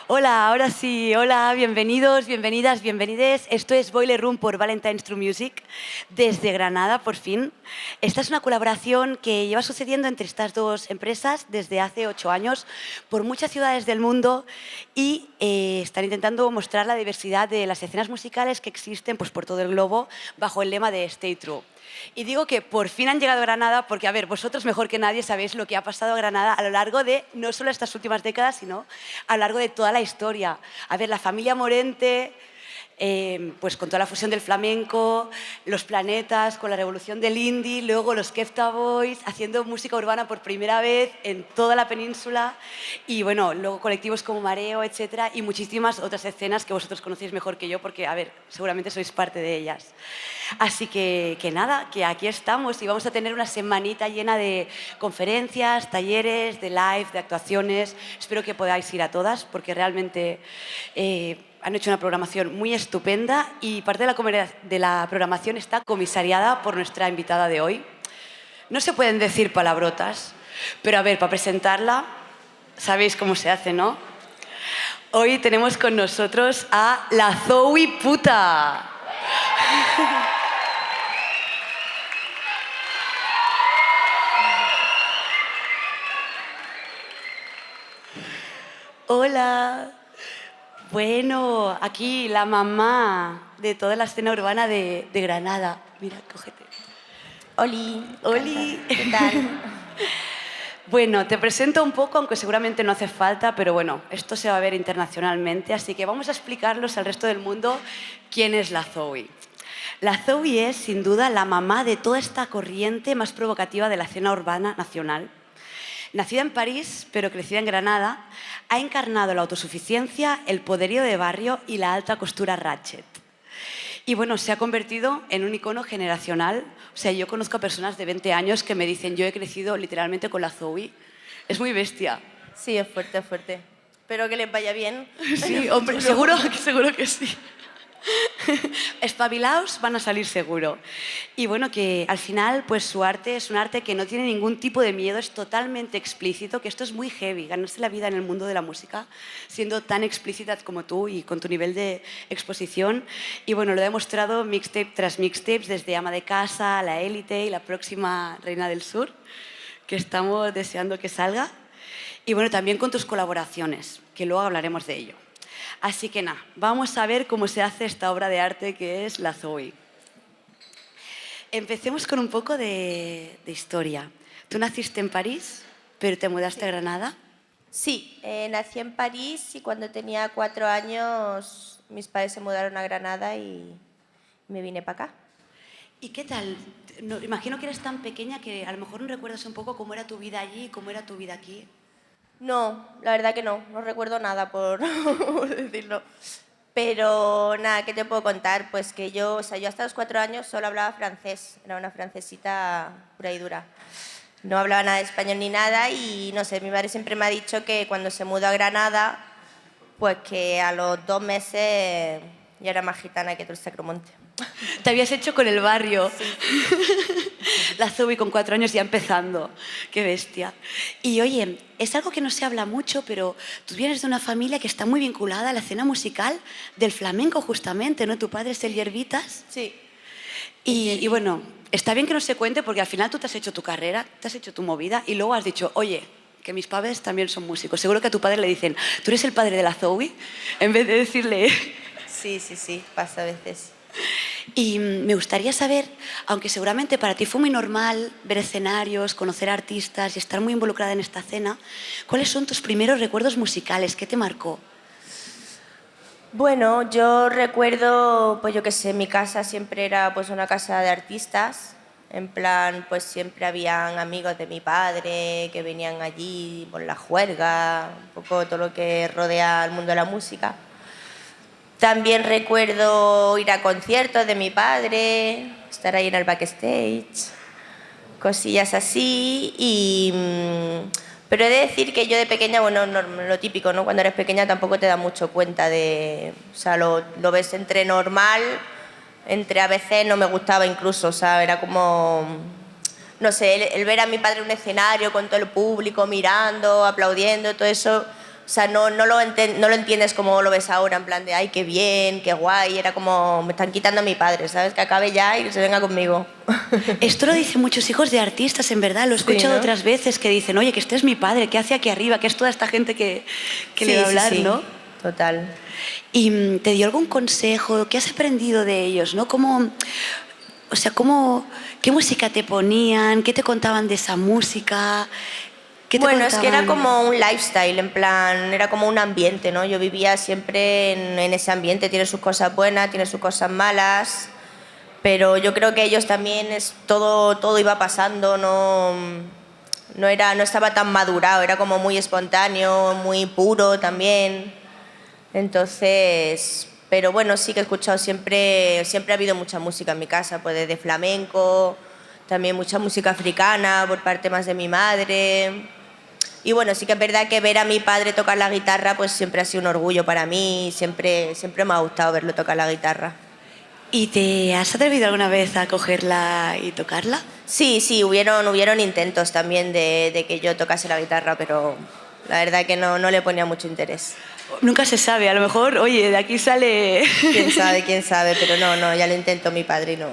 Hola, ahora sí. Hola, bienvenidos, bienvenidas, bienvenides. Esto es Boiler Room por Valentine's True Music, desde Granada, por fin. Esta es una colaboración que lleva sucediendo entre estas dos empresas desde hace 8 años por muchas ciudades del mundo y están intentando mostrar la diversidad de las escenas musicales que existen pues, por todo el globo bajo el lema de Stay True. Y digo que por fin han llegado a Granada porque, a ver, vosotros mejor que nadie sabéis lo que ha pasado a Granada a lo largo de no solo estas últimas décadas, sino a lo largo de toda la historia. A ver, la familia Morente, pues con toda la fusión del flamenco, los Planetas, con la revolución del indie, luego los Kefta Boys, haciendo música urbana por primera vez en toda la península y, bueno, luego colectivos como Mareo, etcétera, y muchísimas otras escenas que vosotros conocéis mejor que yo porque, a ver, seguramente sois parte de ellas. Así que nada, que aquí estamos y vamos a tener una semanita llena de conferencias, talleres, de live, de actuaciones. Espero que podáis ir a todas porque realmente han hecho una programación muy estupenda y parte de la programación está comisariada por nuestra invitada de hoy. No se pueden decir palabrotas, pero a ver, para presentarla, sabéis cómo se hace, ¿no? Hoy tenemos con nosotros a la Zoe Puta. Hola. Bueno, aquí la mamá de toda la escena urbana de Granada. Mira, cógete. Oli. Oli. ¿Qué tal? Bueno, te presento un poco, aunque seguramente no hace falta, pero bueno, esto se va a ver internacionalmente, así que vamos a explicarlos al resto del mundo quién es la Zoe. La Zoe es, sin duda, la mamá de toda esta corriente más provocativa de la escena urbana nacional. Nacida en París, pero crecida en Granada, ha encarnado la autosuficiencia, el poderío de barrio y la alta costura ratchet. Y bueno, se ha convertido en un icono generacional. O sea, yo conozco a personas de 20 años que me dicen, yo he crecido literalmente con la Zoe. Es muy bestia. Sí, es fuerte, es fuerte. Espero que les vaya bien. Sí, hombre, seguro que sí. Espabilaos van a salir seguro. Y bueno, que al final pues su arte es un arte que no tiene ningún tipo de miedo, es totalmente explícito, que esto es muy heavy, ganarse la vida en el mundo de la música siendo tan explícita como tú y con tu nivel de exposición. Y bueno, lo he demostrado mixtape tras mixtapes, desde Ama de Casa, La Élite y la próxima Reina del Sur, que estamos deseando que salga. Y bueno, también con tus colaboraciones, que luego hablaremos de ello. Así que nada, vamos a ver cómo se hace esta obra de arte que es la Zoe. Empecemos con un poco de historia. Tú naciste en París, pero te mudaste a Granada. Sí, nací en París y cuando tenía 4 años mis padres se mudaron a Granada y me vine para acá. ¿Y qué tal? No, imagino que eres tan pequeña que a lo mejor no recuerdas un poco cómo era tu vida allí y cómo era tu vida aquí. No, la verdad que no recuerdo nada por decirlo. Pero nada, ¿qué te puedo contar? Pues que yo hasta los 4 años solo hablaba francés, era una francesita pura y dura. No hablaba nada de español ni nada y no sé, mi madre siempre me ha dicho que cuando se mudó a Granada, pues que a los 2 meses ya era más gitana que todo el Sacromonte. Te habías hecho con el barrio. Sí. La Zoe con 4 años ya empezando. Qué bestia. Y oye, es algo que no se habla mucho, pero tú vienes de una familia que está muy vinculada a la escena musical del flamenco justamente, ¿no? Tu padre es el Hierbitas. Sí. Y bueno, está bien que no se cuente porque al final tú te has hecho tu carrera, te has hecho tu movida y luego has dicho, oye, que mis padres también son músicos. Seguro que a tu padre le dicen, ¿tú eres el padre de la Zoe? En vez de decirle... Sí, pasa a veces. Y me gustaría saber, aunque seguramente para ti fue muy normal ver escenarios, conocer artistas y estar muy involucrada en esta escena, ¿cuáles son tus primeros recuerdos musicales? ¿Qué te marcó? Bueno, yo recuerdo, pues yo qué sé, mi casa siempre era pues una casa de artistas. En plan, pues siempre habían amigos de mi padre que venían allí por la juerga, un poco todo lo que rodea al mundo de la música. También recuerdo ir a conciertos de mi padre, estar ahí en el backstage, cosillas así. Pero he de decir que yo de pequeña, bueno, lo típico, ¿no? Cuando eres pequeña tampoco te das mucho cuenta de... O sea, lo ves entre normal, entre a veces no me gustaba incluso, o sea, era como... No sé, el ver a mi padre en un escenario con todo el público mirando, aplaudiendo, todo eso... O sea, no lo entiendes como lo ves ahora, en plan de, ay, qué bien, qué guay. Era como, me están quitando a mi padre, ¿sabes? Que acabe ya y que se venga conmigo. Esto lo dicen muchos hijos de artistas, en verdad. Lo he Sí, escuchado ¿no? otras veces que dicen, oye, que este es mi padre, ¿qué hace aquí arriba? ¿Qué es toda esta gente que le Sí, va a sí, hablar, sí, no? total. ¿Y te dio algún consejo? ¿Qué has aprendido de ellos, no? O sea, ¿qué música te ponían? ¿Qué te contaban de esa música? ¿Qué te Bueno, es que era contaban? como un lifestyle, en plan, era como un ambiente, ¿no? Yo vivía siempre en ese ambiente, tiene sus cosas buenas, tiene sus cosas malas, pero yo creo que ellos también todo iba pasando, no estaba tan madurado, era como muy espontáneo, muy puro también. Entonces, pero bueno, sí que he escuchado siempre ha habido mucha música en mi casa, pues desde flamenco, también mucha música africana por parte más de mi madre. Y bueno, sí que es verdad que ver a mi padre tocar la guitarra pues siempre ha sido un orgullo para mí, siempre me ha gustado verlo tocar la guitarra. ¿Y te has atrevido alguna vez a cogerla y tocarla? Sí, sí, hubieron intentos también de que yo tocase la guitarra, pero la verdad que no le ponía mucho interés. Nunca se sabe, a lo mejor, oye, de aquí sale... Quién sabe, pero no, ya lo intentó mi padre y no.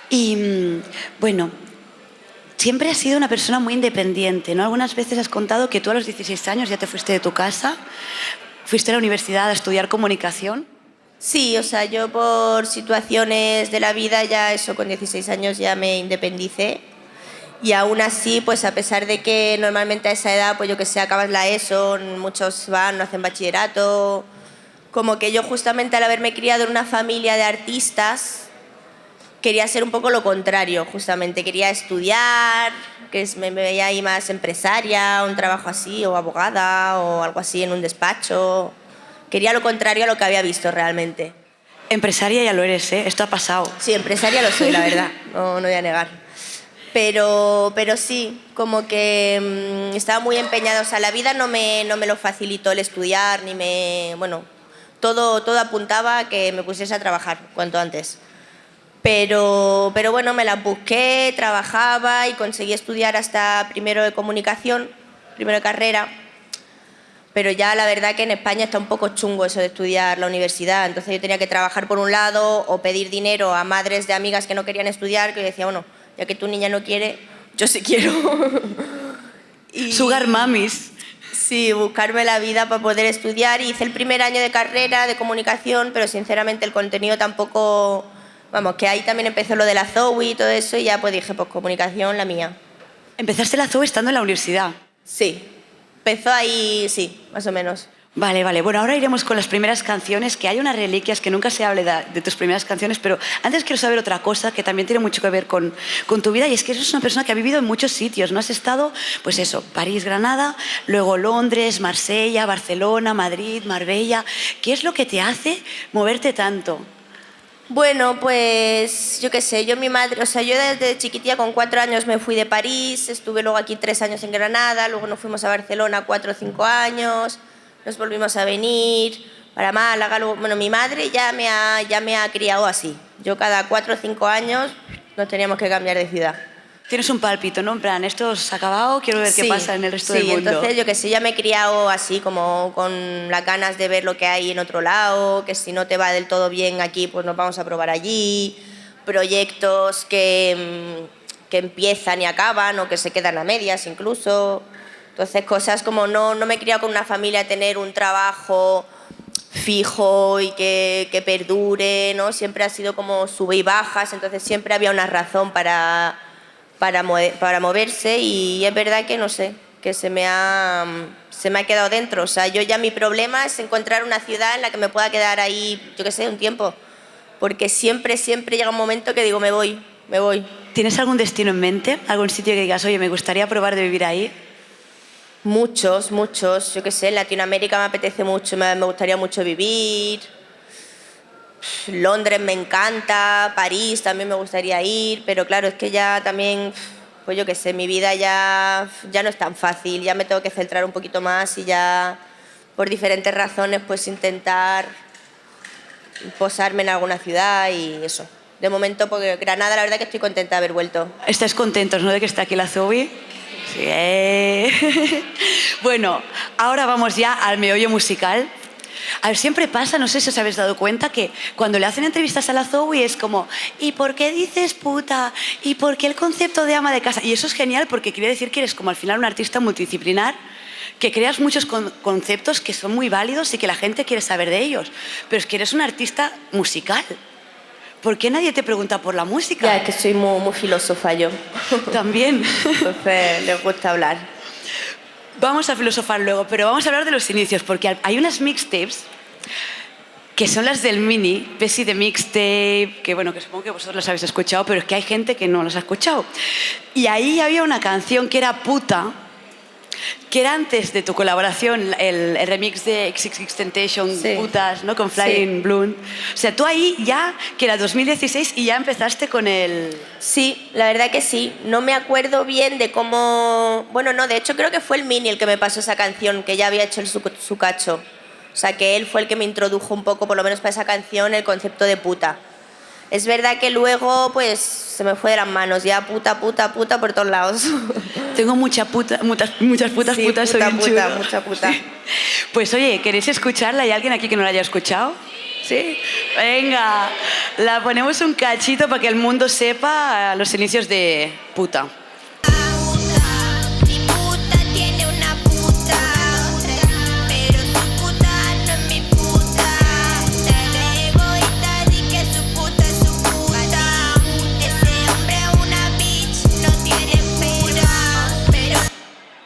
Y bueno, siempre has sido una persona muy independiente, ¿no? Algunas veces has contado que tú a los 16 años ya te fuiste de tu casa, fuiste a la universidad a estudiar comunicación. Sí, o sea, yo por situaciones de la vida ya eso, con 16 años ya me independicé. Y aún así, pues a pesar de que normalmente a esa edad, pues yo que sé, acabas la ESO, muchos van, no hacen bachillerato, como que yo justamente al haberme criado en una familia de artistas, quería ser un poco lo contrario, justamente. Quería estudiar, me veía ahí más empresaria, un trabajo así, o abogada, o algo así en un despacho. Quería lo contrario a lo que había visto realmente. Empresaria ya lo eres, ¿eh? Esto ha pasado. Sí, empresaria lo soy, la verdad, no voy a negar. Pero sí, como que estaba muy empeñada. O sea, la vida no me lo facilitó el estudiar, ni me... Bueno, todo apuntaba a que me pusiese a trabajar cuanto antes. Pero bueno, me las busqué, trabajaba y conseguí estudiar hasta primero de comunicación, primero de carrera. Pero ya la verdad que en España está un poco chungo eso de estudiar la universidad. Entonces yo tenía que trabajar por un lado o pedir dinero a madres de amigas que no querían estudiar, que yo decía, bueno, ya que tu niña no quiere, yo sí quiero. Sugar mamis. Sí, buscarme la vida para poder estudiar. Hice el primer año de carrera de comunicación, pero sinceramente el contenido tampoco... Vamos, que ahí también empezó lo de la ZOE y todo eso y ya pues dije, pues comunicación la mía. Empezaste la ZOE estando en la universidad. Sí, empezó ahí, sí, más o menos. Vale, vale. Bueno, ahora iremos con las primeras canciones, que hay unas reliquias que nunca se hable de tus primeras canciones, pero antes quiero saber otra cosa que también tiene mucho que ver con tu vida, y es que eres una persona que ha vivido en muchos sitios, ¿no? Has estado, pues eso, París, Granada, luego Londres, Marsella, Barcelona, Madrid, Marbella. ¿Qué es lo que te hace moverte tanto? Bueno, pues yo qué sé, yo mi madre, o sea, yo desde chiquitilla con 4 años me fui de París, estuve luego aquí 3 años en Granada, luego nos fuimos a Barcelona 4 o 5 años, nos volvimos a venir para Málaga, luego, bueno, mi madre ya me ha criado así. Yo cada 4 o 5 años nos teníamos que cambiar de ciudad. Tienes un pálpito, ¿no? En plan, esto se ha acabado, quiero ver qué pasa en el resto del mundo. Sí, entonces yo que sé, ya me he criado así como con las ganas de ver lo que hay en otro lado, que si no te va del todo bien aquí, pues nos vamos a probar allí, proyectos que empiezan y acaban o que se quedan a medias incluso. Entonces cosas como no me he criado con una familia, tener un trabajo fijo y que perdure, ¿no? Siempre ha sido como sube y bajas, entonces siempre había una razón para moverse y es verdad que no sé, que se me ha quedado dentro. O sea, yo ya mi problema es encontrar una ciudad en la que me pueda quedar ahí, yo qué sé, un tiempo. Porque siempre llega un momento que digo, me voy. ¿Tienes algún destino en mente? ¿Algún sitio que digas, oye, me gustaría probar de vivir ahí? Muchos. Yo qué sé, en Latinoamérica me apetece mucho, me gustaría mucho vivir. Londres me encanta, París también me gustaría ir, pero claro, es que ya también, pues yo qué sé, mi vida ya no es tan fácil, ya me tengo que centrar un poquito más y ya por diferentes razones pues intentar posarme en alguna ciudad y eso. De momento, porque Granada la verdad que estoy contenta de haber vuelto. ¿Estáis contentos, no, de que esté aquí la Zoe? Sí. Bueno, ahora vamos ya al meollo musical. A ver, siempre pasa, no sé si os habéis dado cuenta, que cuando le hacen entrevistas a la Zoe es como ¿y por qué dices puta? ¿Y por qué el concepto de ama de casa? Y eso es genial porque quiere decir que eres como al final un artista multidisciplinar, que creas muchos conceptos que son muy válidos y que la gente quiere saber de ellos. Pero es que eres un artista musical. ¿Por qué nadie te pregunta por la música? Ya, es que soy muy filósofa yo. También. Entonces les gusta hablar. Vamos a filosofar luego, pero vamos a hablar de los inicios, porque hay unas mixtapes que son las del Mini, Pesi de Mixtape, que bueno, que supongo que vosotros las habéis escuchado, pero es que hay gente que no las ha escuchado. Y ahí había una canción que era Puta, que era antes de tu colaboración, el remix de XXXTentacion, Sí. Putas, ¿no? Con Flying Sí. Bloom. O sea, tú ahí ya, que era 2016, y ya empezaste con el... Sí, la verdad que sí. No me acuerdo bien de cómo... Bueno, no, de hecho creo que fue el Mini el que me pasó esa canción, que ya había hecho su cacho. O sea, que él fue el que me introdujo un poco, por lo menos para esa canción, el concepto de puta. Es verdad que luego, pues, se me fue de las manos. Ya puta por todos lados. Tengo muchas putas, Sí, putas, soy bien puta, chulo. mucha puta. Sí. Pues oye, ¿queréis escucharla? ¿Hay alguien aquí que no la haya escuchado? ¿Sí? Venga, la ponemos un cachito para que el mundo sepa los inicios de Puta. Mi puta tiene una puta, pero su puta no es mi puta. El egoísta di que su puta es su puta. Ese hombre es una bitch, no tiene pena. Pero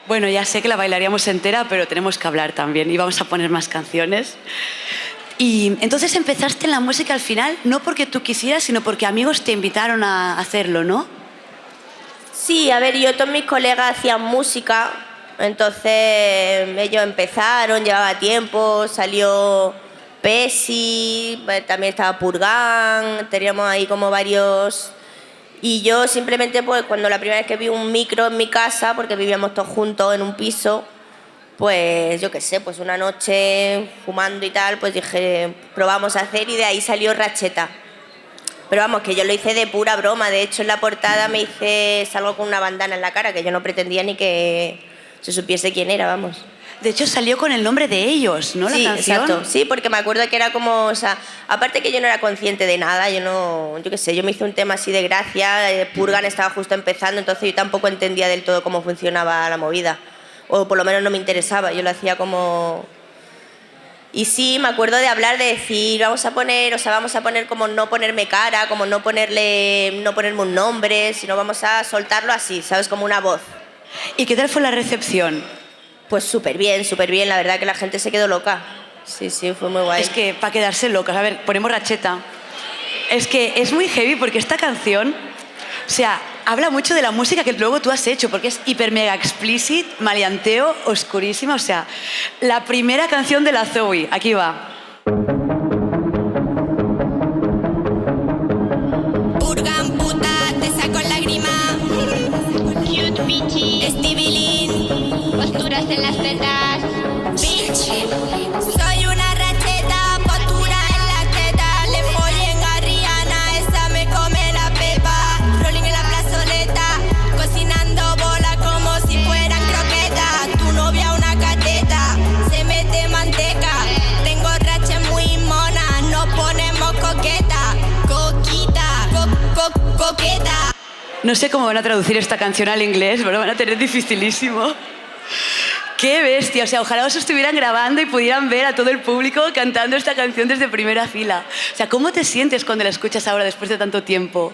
Bueno, ya sé que la bailaríamos entera, pero tenemos que hablar también y vamos a poner más canciones. Y entonces empezaste en la música al final, no porque tú quisieras, sino porque amigos te invitaron a hacerlo, ¿no? Sí, a ver, yo todos mis colegas hacían música, entonces ellos empezaron, llevaba tiempo, salió Pesi, también estaba Purgan, teníamos ahí como varios... Y yo simplemente, pues, cuando la primera vez que vi un micro en mi casa, porque vivíamos todos juntos en un piso, pues, yo qué sé, pues una noche fumando y tal, pues dije, probamos a hacer y de ahí salió Racheta. Pero vamos, que yo lo hice de pura broma. De hecho, en la portada me hice, salgo con una bandana en la cara, que yo no pretendía ni que se supiese quién era, vamos. De hecho, salió con el nombre de ellos, ¿no? Sí, La canción. exacto. Sí, porque me acuerdo que era como, o sea, aparte que yo no era consciente de nada, yo qué sé, yo me hice un tema así de gracia, Purgan estaba justo empezando, entonces yo tampoco entendía del todo cómo funcionaba la movida. O por lo menos no me interesaba, yo lo hacía como... Y sí, me acuerdo de hablar, de decir, vamos a poner como no ponerme cara, como no ponerme un nombre, sino vamos a soltarlo así, ¿sabes? Como una voz. ¿Y qué tal fue la recepción? Pues súper bien, la verdad que la gente se quedó loca. Sí, sí, fue muy guay. Es que para quedarse locas, a ver, ponemos Racheta. Es que es muy heavy porque esta canción, o sea, habla mucho de la música que luego tú has hecho, porque es hiper mega explicit, maleanteo, oscurísima, o sea, la primera canción de la Zoe, aquí va. Purgan puta, te saco lágrima. Cute bitchy, Stevie Lynn, posturas en las tetas. Bitch, soy una racheta, postura en la teta. Le follen a Rihanna, esa me come la pepa. Rolling en la plazoleta, cocinando bola como si fueran croquetas. Tu novia una cateta, se mete manteca. Tengo racha muy mona, nos ponemos coqueta. Coquita, coqueta. No sé cómo van a traducir esta canción al inglés, pero lo van a tener dificilísimo. ¡Qué bestia! O sea, ojalá os estuvieran grabando y pudieran ver a todo el público cantando esta canción desde primera fila. O sea, ¿cómo te sientes cuando la escuchas ahora después de tanto tiempo?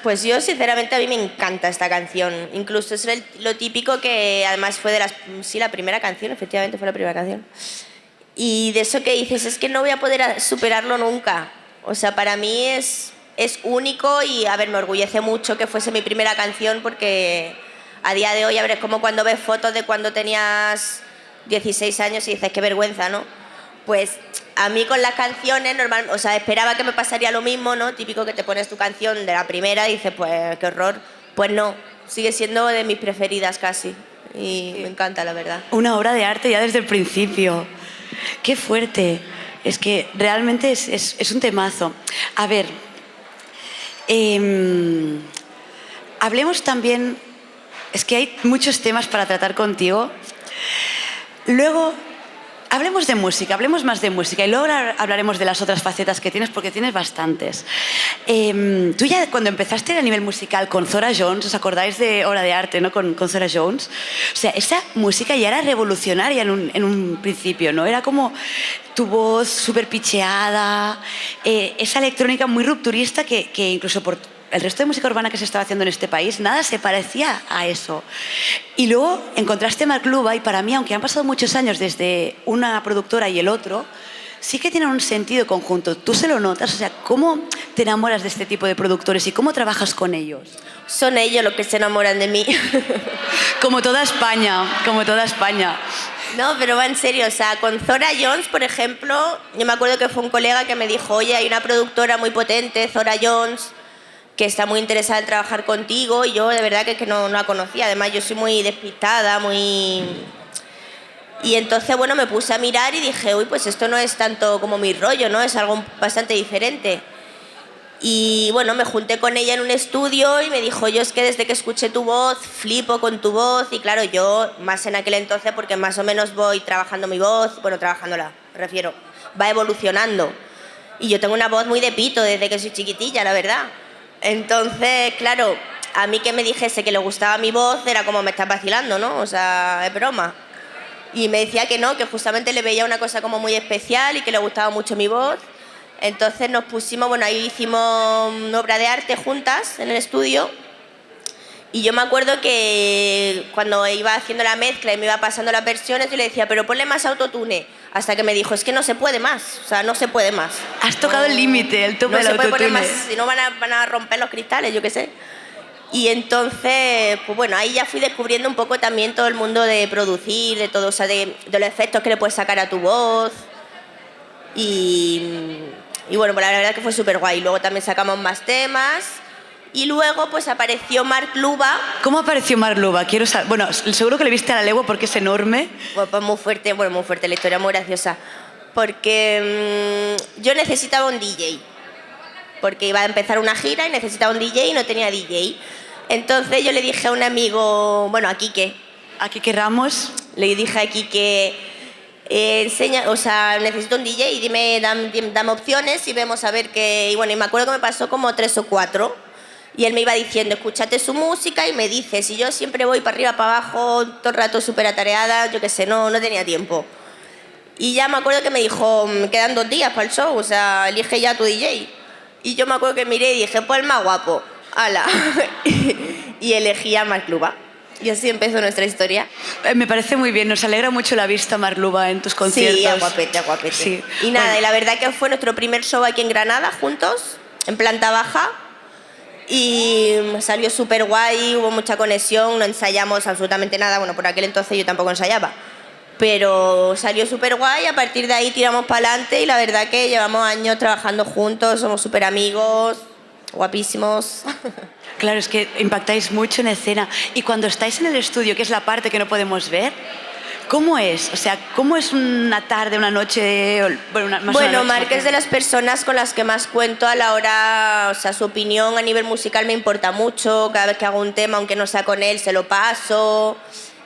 Pues yo, sinceramente, a mí me encanta esta canción. Incluso es lo típico que además fue de la primera canción, efectivamente fue la primera canción. Y de eso que dices, es que no voy a poder superarlo nunca. O sea, para mí es único y, a ver, me orgullece mucho que fuese mi primera canción porque a día de hoy, a ver, es como cuando ves fotos de cuando tenías 16 años y dices, qué vergüenza, ¿no? Pues a mí con las canciones, o sea, esperaba que me pasaría lo mismo, ¿no? Típico que te pones tu canción de la primera y dices, pues qué horror. Pues no, sigue siendo de mis preferidas casi y me encanta, la verdad. Una obra de arte ya desde el principio. ¡Qué fuerte! Es que realmente es un temazo. A ver, hablemos también Es que hay muchos temas para tratar contigo. Luego, hablemos de música, hablemos más de música y luego hablaremos de las otras facetas que tienes, porque tienes bastantes. Tú ya cuando empezaste a nivel musical con Zora Jones, ¿os acordáis de Obra de Arte, ¿no? Con Zora Jones? O sea, esa música ya era revolucionaria en un principio, ¿no? Era como tu voz súper picheada, esa electrónica muy rupturista que incluso por el resto de música urbana que se estaba haciendo en este país, nada se parecía a eso. Y luego encontraste Marc Luba y para mí, aunque han pasado muchos años desde una productora y el otro, sí que tienen un sentido conjunto. ¿Tú se lo notas? O sea, ¿cómo te enamoras de este tipo de productores y cómo trabajas con ellos? Son ellos los que se enamoran de mí. Como toda España, como toda España. No, pero va en serio, o sea, con Zora Jones, por ejemplo, yo me acuerdo que fue un colega que me dijo, oye, hay una productora muy potente, Zora Jones, que está muy interesada en trabajar contigo, y yo de verdad que no la conocía. Además, yo soy muy despistada, muy... Y entonces, bueno, me puse a mirar y dije, uy, pues esto no es tanto como mi rollo, ¿no? Es algo bastante diferente. Y bueno, me junté con ella en un estudio y me dijo, yo es que desde que escuché tu voz, flipo con tu voz. Y claro, yo más en aquel entonces, porque más o menos voy trabajando mi voz, bueno, trabajándola, me refiero, va evolucionando. Y yo tengo una voz muy de pito desde que soy chiquitilla, la verdad. Entonces, claro, a mí que me dijese que le gustaba mi voz era como me estás vacilando, ¿no? O sea, es broma. Y me decía que no, que justamente le veía una cosa como muy especial y que le gustaba mucho mi voz. Entonces nos pusimos, bueno, ahí hicimos una obra de arte juntas en el estudio. Y yo me acuerdo que cuando iba haciendo la mezcla y me iba pasando las versiones, yo le decía, pero ponle más autotune. Hasta que me dijo, es que no se puede más, o sea, no se puede más. Has tocado el límite, el tope del autotune. No se puede poner más, si no van a romper los cristales, yo qué sé. Y entonces, pues bueno, ahí ya fui descubriendo un poco también todo el mundo de producir, de todo, o sea, de los efectos que le puedes sacar a tu voz. Y bueno, pues la verdad que fue súper guay. Luego también sacamos más temas. Y luego pues apareció Marc Luba. ¿Cómo apareció Marc Luba? Quiero saber. Bueno, seguro que le viste a la legua porque es enorme. Pues muy fuerte, la historia muy graciosa. Porque yo necesitaba un DJ. Porque iba a empezar una gira y necesitaba un DJ y no tenía DJ. Entonces yo le dije a un amigo, bueno, a Quique. ¿A Quique Ramos? Le dije a Quique, o sea, necesito un DJ y dame opciones y vemos a ver qué... Y bueno, y me acuerdo que me pasó como 3 o 4. Y él me iba diciendo, escúchate su música y me dices. Y yo siempre voy para arriba, para abajo, todo el rato súper atareada, yo qué sé, no tenía tiempo. Y ya me acuerdo que me dijo, me quedan 2 días para el show, o sea, elige ya tu DJ. Y yo me acuerdo que miré y dije, pues el más guapo, ala. Y elegí a Marc Luba. Y así empezó nuestra historia. Me parece muy bien, nos alegra mucho la vista, Marc Luba, en tus conciertos. Sí, aguapete. Sí. Y nada, bueno. Y la verdad que fue nuestro primer show aquí en Granada, juntos, en planta baja. Y salió súper guay, hubo mucha conexión, no ensayamos absolutamente nada. Bueno, por aquel entonces yo tampoco ensayaba. Pero salió súper guay, a partir de ahí tiramos para adelante y la verdad que llevamos años trabajando juntos, somos súper amigos, guapísimos. Claro, es que impactáis mucho en escena. Y cuando estáis en el estudio, que es la parte que no podemos ver, ¿cómo es? O sea, ¿cómo es una tarde, una noche? Bueno, Marc es de las personas con las que más cuento a la hora, o sea, su opinión a nivel musical me importa mucho, cada vez que hago un tema, aunque no sea con él, se lo paso.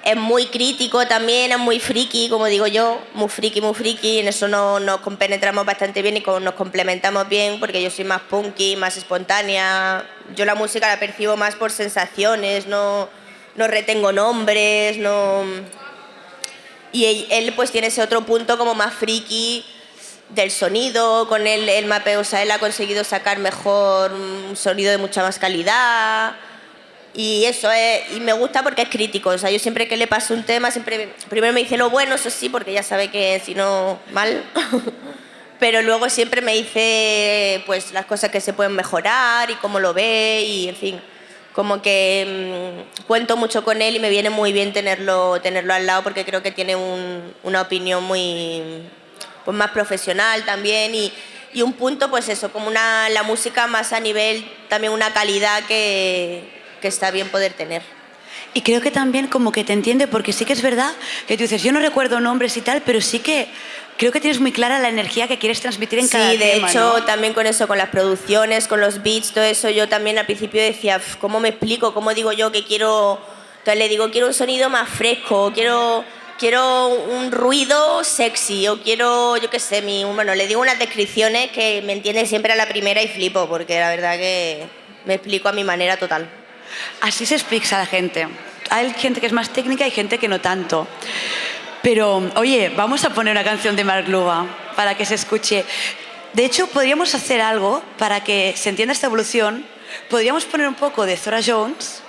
Es muy crítico también, es muy friki, como digo yo, muy friki, en eso nos compenetramos bastante bien y nos complementamos bien, porque yo soy más punky, más espontánea. Yo la música la percibo más por sensaciones, no retengo nombres, no... Y él pues tiene ese otro punto como más friki del sonido, con el mapeo, o sea, él ha conseguido sacar mejor un sonido de mucha más calidad. Y eso y me gusta porque es crítico, o sea, yo siempre que le paso un tema, siempre primero me dice lo bueno, eso sí, porque ya sabe que si no, mal. Pero luego siempre me dice pues las cosas que se pueden mejorar y cómo lo ve y en fin, como que cuento mucho con él y me viene muy bien tenerlo al lado porque creo que tiene una opinión muy pues más profesional también y un punto pues eso, como la música más a nivel, también una calidad que está bien poder tener. Y creo que también como que te entiende, porque sí que es verdad que tú dices, yo no recuerdo nombres y tal, pero sí que creo que tienes muy clara la energía que quieres transmitir en cada tema. Sí, de hecho, ¿no? También con eso, con las producciones, con los beats, todo eso, yo también al principio decía, ¿cómo me explico? ¿Cómo digo yo que quiero Entonces le digo, quiero un sonido más fresco, quiero un ruido sexy, o quiero, yo qué sé, bueno, le digo unas descripciones que me entiende siempre a la primera y flipo, porque la verdad que me explico a mi manera total. Así se explica a la gente. Hay gente que es más técnica y gente que no tanto. Pero, oye, vamos a poner una canción de Mark Luba para que se escuche. De hecho, podríamos hacer algo para que se entienda esta evolución. Podríamos poner un poco de Zora Jones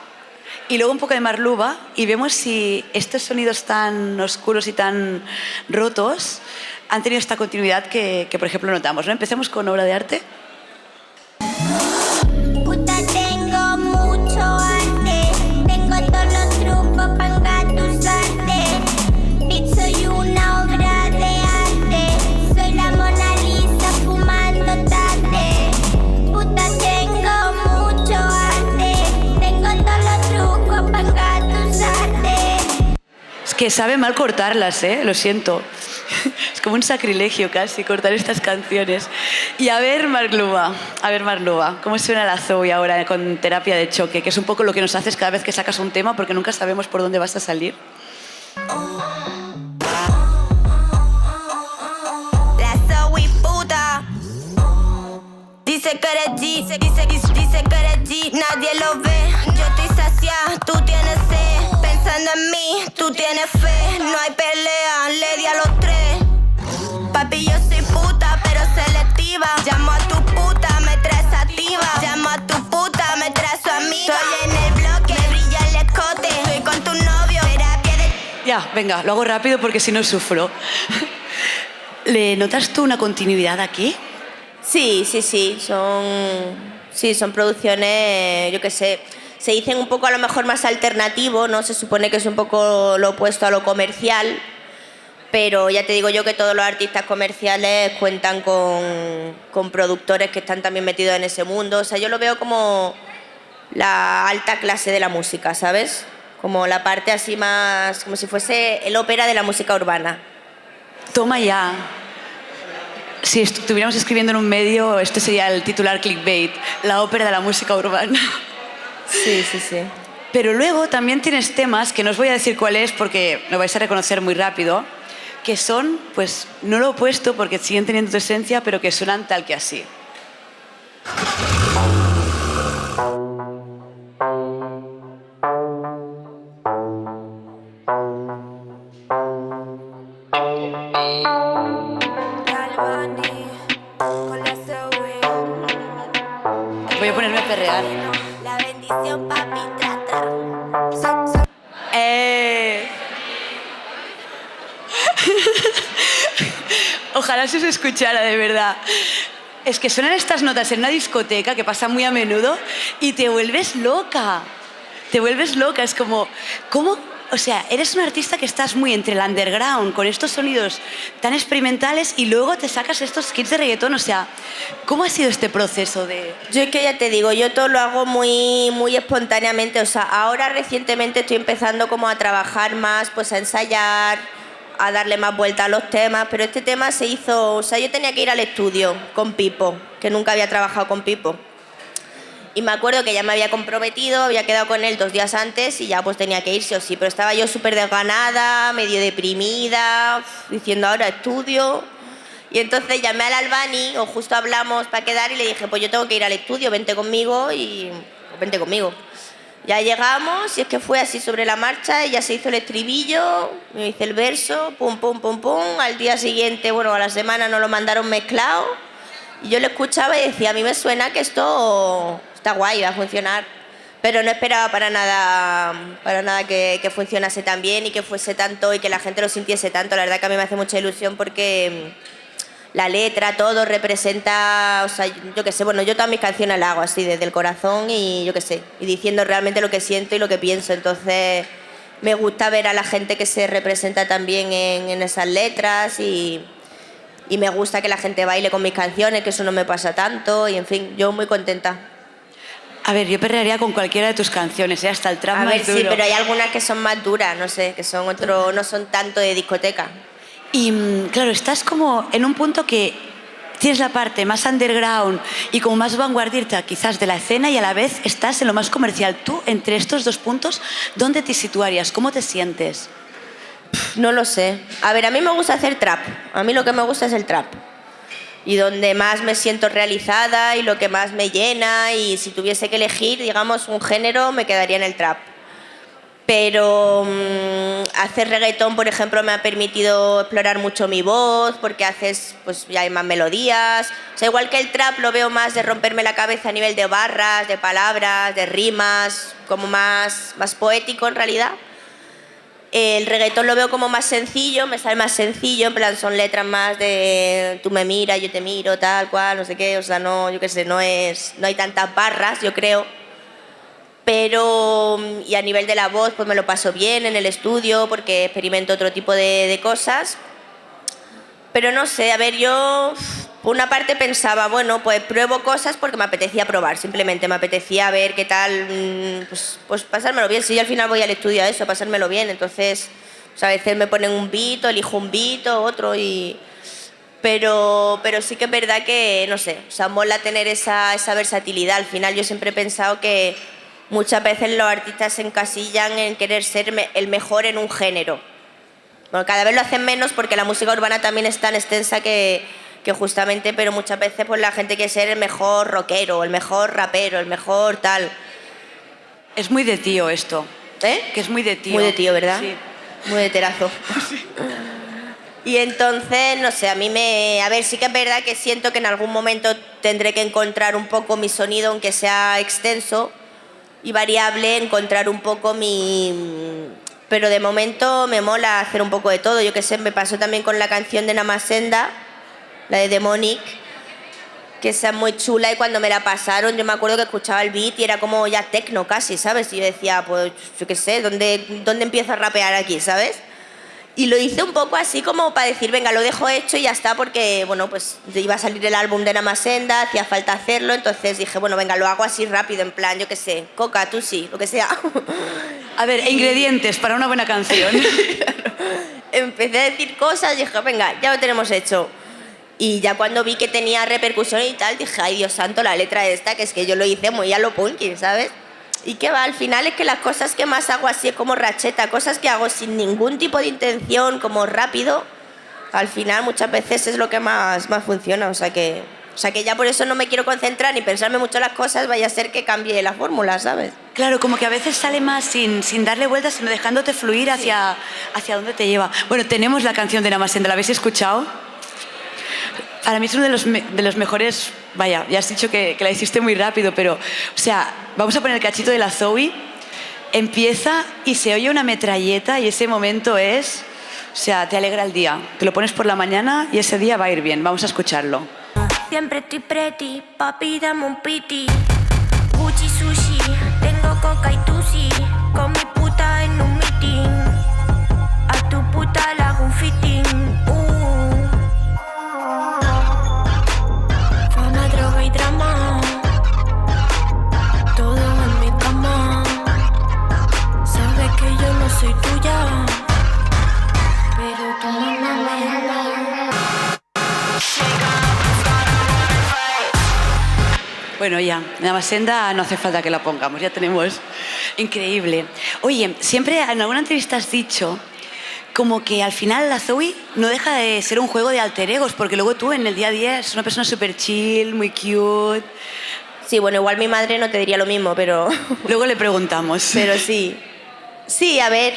y luego un poco de Mark Luba y vemos si estos sonidos tan oscuros y tan rotos han tenido esta continuidad que por ejemplo, notamos, ¿no? Empecemos con obra de arte. Puta, tengo mucho arte, tengo todos los trucos para engatusarte. Bitch, soy una obra de arte, soy la Mona Lisa fumando tate. Puta, tengo mucho arte, tengo todos los trucos para engatusarte. Es que sabe mal cortarlas, ¿eh? Lo siento. Es como un sacrilegio casi cortar estas canciones. Y a ver, Mark Luba, ¿cómo suena la Zoe ahora con terapia de choque? Que es un poco lo que nos haces cada vez que sacas un tema porque nunca sabemos por dónde vas a salir. La Zoe puta dice que eres G, dice que eres G, nadie lo ve. Yo estoy saciada, tú tienes sed. Pensando en mí, tú tienes fe. No hay pelea, le di a los tres. Papi, yo soy puta, pero selectiva. Llamo a tu puta, me traes activa. Llamo a tu puta, me traes su amiga. Estoy en el bloque, me brilla el escote. Estoy con tu novio, terapia de... Ya, venga, lo hago rápido porque si no sufro. ¿Le notas tú una continuidad aquí? Sí, son producciones, yo qué sé, se dicen un poco a lo mejor más alternativo, ¿no? Se supone que es un poco lo opuesto a lo comercial, pero ya te digo yo que todos los artistas comerciales cuentan con productores que están también metidos en ese mundo. O sea, yo lo veo como la alta clase de la música, ¿sabes? Como la parte así más, como si fuese el ópera de la música urbana. Toma ya. Si estuviéramos escribiendo en un medio, este sería el titular clickbait, la ópera de la música urbana. Sí. Pero luego también tienes temas, que no os voy a decir cuál es porque lo vais a reconocer muy rápido, que son, pues, no lo opuesto porque siguen teniendo tu esencia, pero que suenan tal que así. Voy a ponerme a perrear. La bendición, papi, trata. Ojalá se os escuchara, de verdad. Es que suenan estas notas en una discoteca, que pasa muy a menudo, y te vuelves loca. Te vuelves loca. Es como, ¿cómo? O sea, eres un artista que estás muy entre el underground, con estos sonidos tan experimentales, y luego te sacas estos hits de reggaetón. O sea, ¿cómo ha sido este proceso de...? Yo es que ya te digo, yo todo lo hago muy espontáneamente. O sea, ahora recientemente estoy empezando como a trabajar más, pues a ensayar, a darle más vuelta a los temas, pero este tema se hizo... O sea, yo tenía que ir al estudio con Pipo, que nunca había trabajado con Pipo. Y me acuerdo que ya me había comprometido, había quedado con él 2 días antes y ya pues tenía que irse o sí, pero estaba yo súper desganada, medio deprimida, diciendo ahora estudio. Y entonces llamé al Albani, o justo hablamos para quedar, y le dije, pues yo tengo que ir al estudio, vente conmigo, y pues vente conmigo. Ya llegamos y es que fue así sobre la marcha y ya se hizo el estribillo, me hice el verso, pum, pum, pum, pum. Al día siguiente, bueno, a la semana nos lo mandaron mezclado y yo lo escuchaba y decía, a mí me suena que esto está guay, va a funcionar. Pero no esperaba para nada que funcionase tan bien y que fuese tanto y que la gente lo sintiese tanto. La verdad que a mí me hace mucha ilusión porque la letra, todo representa, o sea, yo qué sé, bueno, yo todas mis canciones las hago así desde el corazón y yo qué sé, y diciendo realmente lo que siento y lo que pienso. Entonces me gusta ver a la gente que se representa también en esas letras y me gusta que la gente baile con mis canciones, que eso no me pasa tanto y en fin, yo muy contenta. A ver, yo perrearía con cualquiera de tus canciones, ¿eh? Hasta el trap A más ver, duro. sí, pero hay algunas que son más duras, no sé, que son no son tanto de discoteca. Y claro, estás como en un punto que tienes la parte más underground y como más vanguardista quizás de la escena y a la vez estás en lo más comercial. Tú, entre estos dos puntos, ¿dónde te situarías? ¿Cómo te sientes? No lo sé. A ver, a mí me gusta hacer trap. A mí lo que me gusta es el trap. Y donde más me siento realizada y lo que más me llena, y si tuviese que elegir, digamos, un género, me quedaría en el trap. Pero hacer reggaetón, por ejemplo, me ha permitido explorar mucho mi voz, porque haces, pues ya hay más melodías. O sea, igual que el trap lo veo más de romperme la cabeza a nivel de barras, de palabras, de rimas, como más poético en realidad. El reggaetón lo veo como más sencillo, me sale más sencillo, en plan son letras más de tú me miras, yo te miro, tal cual, no sé qué, o sea, no, yo qué sé, no hay tantas barras, yo creo. Pero, y a nivel de la voz, pues me lo paso bien en el estudio porque experimento otro tipo de cosas. Pero no sé, a ver, yo por una parte pensaba, bueno, pues pruebo cosas porque me apetecía probar, simplemente me apetecía ver qué tal, pues pasármelo bien. Si yo al final voy al estudio a eso, a pasármelo bien, entonces pues a veces me ponen un beat, elijo un beat, otro y... Pero sí que es verdad que, no sé, o sea, mola tener esa versatilidad. Al final yo siempre he pensado que muchas veces los artistas se encasillan en querer ser el mejor en un género. Bueno, cada vez lo hacen menos porque la música urbana también es tan extensa que justamente, pero muchas veces pues la gente quiere ser el mejor rockero, el mejor rapero, el mejor tal. Es muy de tío esto. ¿Eh? Que es muy de tío. Muy de tío, ¿verdad? Sí. Muy de terazo. Sí. Y entonces, no sé, a ver, sí que es verdad que siento que en algún momento tendré que encontrar un poco mi sonido, aunque sea extenso y variable, encontrar un poco Pero de momento me mola hacer un poco de todo. Yo qué sé, me pasó también con la canción de Namasenda, la de Demonic, que esa es muy chula, y cuando me la pasaron yo me acuerdo que escuchaba el beat y era como ya techno casi, ¿sabes? Y yo decía, pues yo qué sé, ¿dónde empiezo a rapear aquí, ¿sabes? Y lo hice un poco así como para decir, venga, lo dejo hecho y ya está, porque, bueno, pues iba a salir el álbum de Namasenda, hacía falta hacerlo, entonces dije, bueno, venga, lo hago así rápido, en plan, yo qué sé, coca, tú sí, lo que sea. A ver, ingredientes para una buena canción. Empecé a decir cosas y dije, venga, ya lo tenemos hecho. Y ya cuando vi que tenía repercusión y tal, dije, ay, Dios santo, la letra esta, que es que yo lo hice muy a lo punky, ¿sabes? Y que va, al final es que las cosas que más hago así como racheta, cosas que hago sin ningún tipo de intención, como rápido, al final muchas veces es lo que más funciona. O sea que ya por eso no me quiero concentrar ni pensarme mucho las cosas, vaya a ser que cambie la fórmula, ¿sabes? Claro, como que a veces sale más sin darle vueltas, sino dejándote fluir hacia dónde te lleva. Bueno, tenemos la canción de Namasenda, ¿la habéis escuchado? Para mí es uno de los mejores... Vaya, ya has dicho que la hiciste muy rápido, pero... O sea, vamos a poner el cachito de la Zoe. Empieza y se oye una metralleta y ese momento es... O sea, te alegra el día. Te lo pones por la mañana y ese día va a ir bien. Vamos a escucharlo. Siempre estoy pretty, papi, dame un piti. Gucci sushi, tengo coca y tusi. Con mi puta en un meeting. A tu puta le hago un fitting. Fama, droga y drama. Todo en mi cama. Sabes que yo no soy tuya, pero tú mámame. Bueno, ya, Namasenda no hace falta que la pongamos, ya tenemos... Increíble. Oye, siempre en alguna entrevista has dicho como que al final la Zoe no deja de ser un juego de alter egos, porque luego tú en el día a día eres una persona súper chill, muy cute. Sí, bueno, igual mi madre no te diría lo mismo, pero... Luego le preguntamos. Pero sí. Sí, a ver,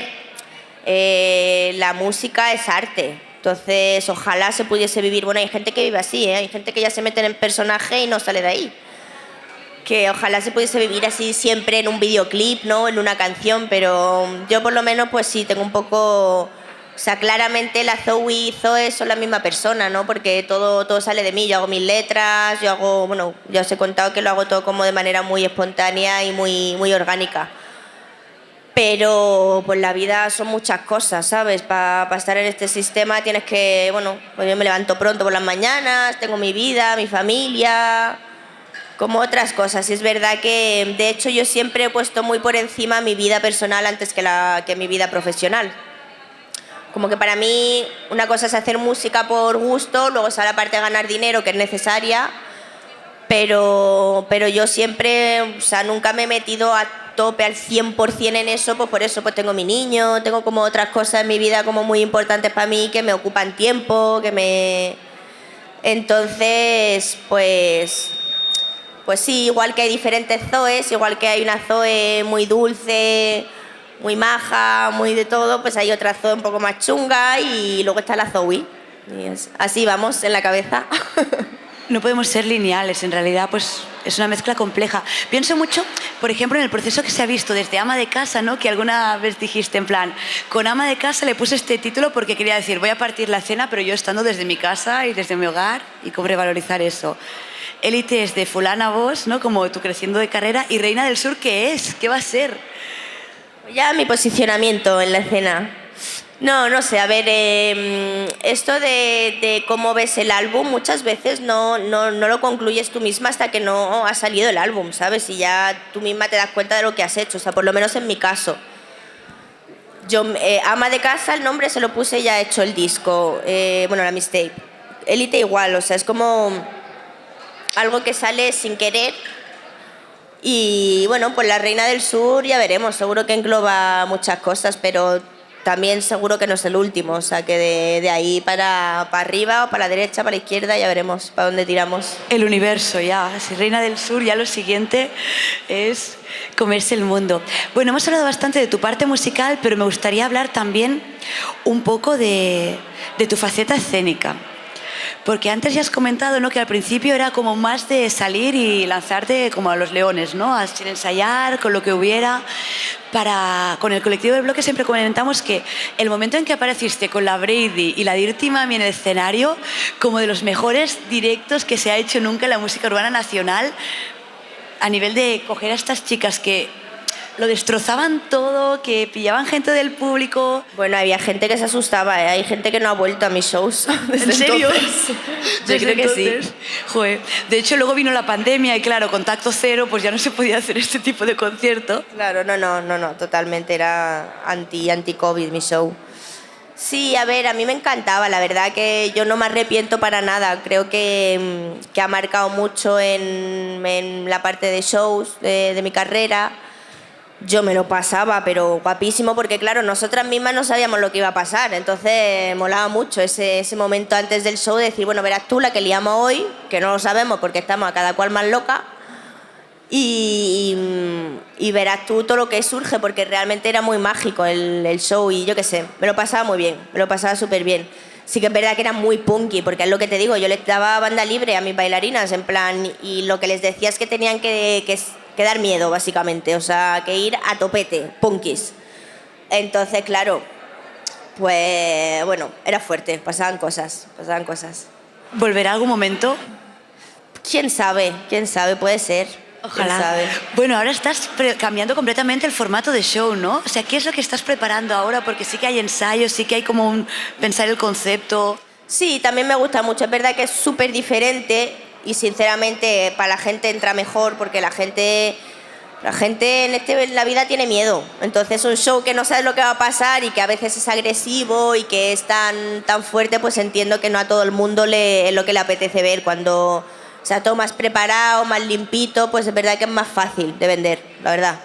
la música es arte. Entonces, ojalá se pudiese vivir... Bueno, hay gente que vive así, ¿eh? Hay gente que ya se mete en el personaje y no sale de ahí. Que ojalá se pudiese vivir así siempre en un videoclip, ¿no? En una canción, pero yo por lo menos pues sí, tengo un poco... O sea, claramente la Zoe y Zoe son la misma persona, ¿no? Porque todo sale de mí, yo hago mis letras, yo hago... Bueno, ya os he contado que lo hago todo como de manera muy espontánea y muy orgánica. Pero pues la vida son muchas cosas, ¿sabes? Para estar en este sistema tienes que... Bueno, pues yo me levanto pronto por las mañanas, tengo mi vida, mi familia... como otras cosas. Y es verdad que, de hecho, yo siempre he puesto muy por encima mi vida personal antes que mi vida profesional. Como que para mí una cosa es hacer música por gusto, luego está la parte de ganar dinero, que es necesaria, pero yo siempre, o sea, nunca me he metido a tope al 100% en eso, pues por eso pues tengo mi niño, tengo como otras cosas en mi vida como muy importantes para mí que me ocupan tiempo, Entonces, pues sí, igual que hay diferentes Zoes, igual que hay una Zoe muy dulce, muy maja, muy de todo, pues hay otra Zoe un poco más chunga y luego está la Zoe. Así vamos en la cabeza. No podemos ser lineales, en realidad pues es una mezcla compleja. Pienso mucho, por ejemplo, en el proceso que se ha visto desde ama de casa, ¿no? Que alguna vez dijiste en plan, con ama de casa le puse este título porque quería decir, voy a partir la cena, pero yo estando desde mi casa y desde mi hogar y cómo revalorizar eso. Élite es de fulana voz, ¿no? Como tú creciendo de carrera. Y Reina del Sur, ¿qué es? ¿Qué va a ser? Ya mi posicionamiento en la escena. No sé, a ver, esto de cómo ves el álbum muchas veces no lo concluyes tú misma hasta que no ha salido el álbum, ¿sabes? Y ya tú misma te das cuenta de lo que has hecho, o sea, por lo menos en mi caso. Yo, ama de casa, el nombre se lo puse ya hecho el disco, bueno, la mixtape. Élite igual, o sea, es como algo que sale sin querer. Y bueno, pues la Reina del Sur ya veremos, seguro que engloba muchas cosas, pero también seguro que no es el último, o sea que de ahí para arriba o para la derecha, para la izquierda, ya veremos para dónde tiramos. El universo ya, si Reina del Sur, ya lo siguiente es comerse el mundo. Bueno, hemos hablado bastante de tu parte musical, pero me gustaría hablar también un poco de tu faceta escénica. Porque antes ya has comentado, ¿no?, que al principio era como más de salir y lanzarte como a los leones, ¿no?, sin ensayar, con lo que hubiera. Con el colectivo del bloque siempre comentamos que el momento en que apareciste con la Brady y la Dirty Mami en el escenario, como de los mejores directos que se ha hecho nunca en la música urbana nacional, a nivel de coger a estas chicas que lo destrozaban todo, que pillaban gente del público. Bueno, había gente que se asustaba, ¿eh? Hay gente que no ha vuelto a mis shows. ¿En serio? Yo creo que sí. Joder. De hecho, luego vino la pandemia y claro, contacto cero, pues ya no se podía hacer este tipo de concierto. Claro, no, totalmente era anti-COVID mi show. Sí, a ver, a mí me encantaba, la verdad que yo no me arrepiento para nada, creo que ha marcado mucho en la parte de shows de mi carrera. Yo me lo pasaba, pero guapísimo, porque claro, nosotras mismas no sabíamos lo que iba a pasar, entonces molaba mucho ese momento antes del show de decir, bueno, verás tú la que liamos hoy, que no lo sabemos porque estamos a cada cual más loca, y verás tú todo lo que surge, porque realmente era muy mágico el show y yo qué sé, me lo pasaba muy bien, me lo pasaba súper bien. Sí que es verdad que era muy punky, porque es lo que te digo, yo les daba banda libre a mis bailarinas, en plan, y lo que les decía es que tenían que dar miedo, básicamente, o sea, que ir a topete, punkis. Entonces, claro, pues bueno, era fuerte, pasaban cosas. ¿Volverá algún momento? ¿Quién sabe, puede ser. Ojalá. Sabe. Bueno, ahora estás cambiando completamente el formato de show, ¿no? O sea, ¿qué es lo que estás preparando ahora? Porque sí que hay ensayos, sí que hay como pensar el concepto. Sí, también me gusta mucho. Es verdad que es súper diferente y sinceramente para la gente entra mejor porque la gente en la vida tiene miedo. Entonces un show que no sabes lo que va a pasar y que a veces es agresivo y que es tan fuerte, pues entiendo que no a todo el mundo es lo que le apetece ver. Cuando sea todo más preparado, más limpito, pues es verdad que es más fácil de vender, la verdad.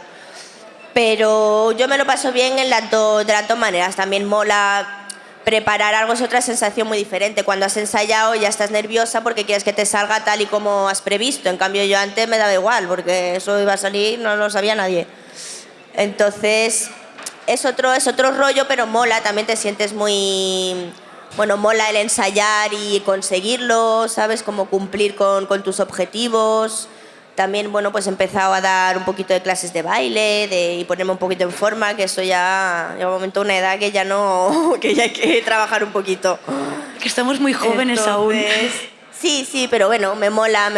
Pero yo me lo paso bien de las dos maneras. También mola preparar algo, es otra sensación muy diferente. Cuando has ensayado ya estás nerviosa porque quieres que te salga tal y como has previsto. En cambio yo antes me daba igual porque eso iba a salir, no lo sabía nadie. Entonces es otro rollo, pero mola, también te sientes muy... Bueno, mola el ensayar y conseguirlo, ¿sabes? Como cumplir con tus objetivos. También, bueno, pues he empezado a dar un poquito de clases de baile y ponerme un poquito en forma, que eso ya llega un momento, una edad que ya no, que ya hay que trabajar un poquito. Que estamos muy jóvenes. Entonces, aún. Sí, pero bueno, me mola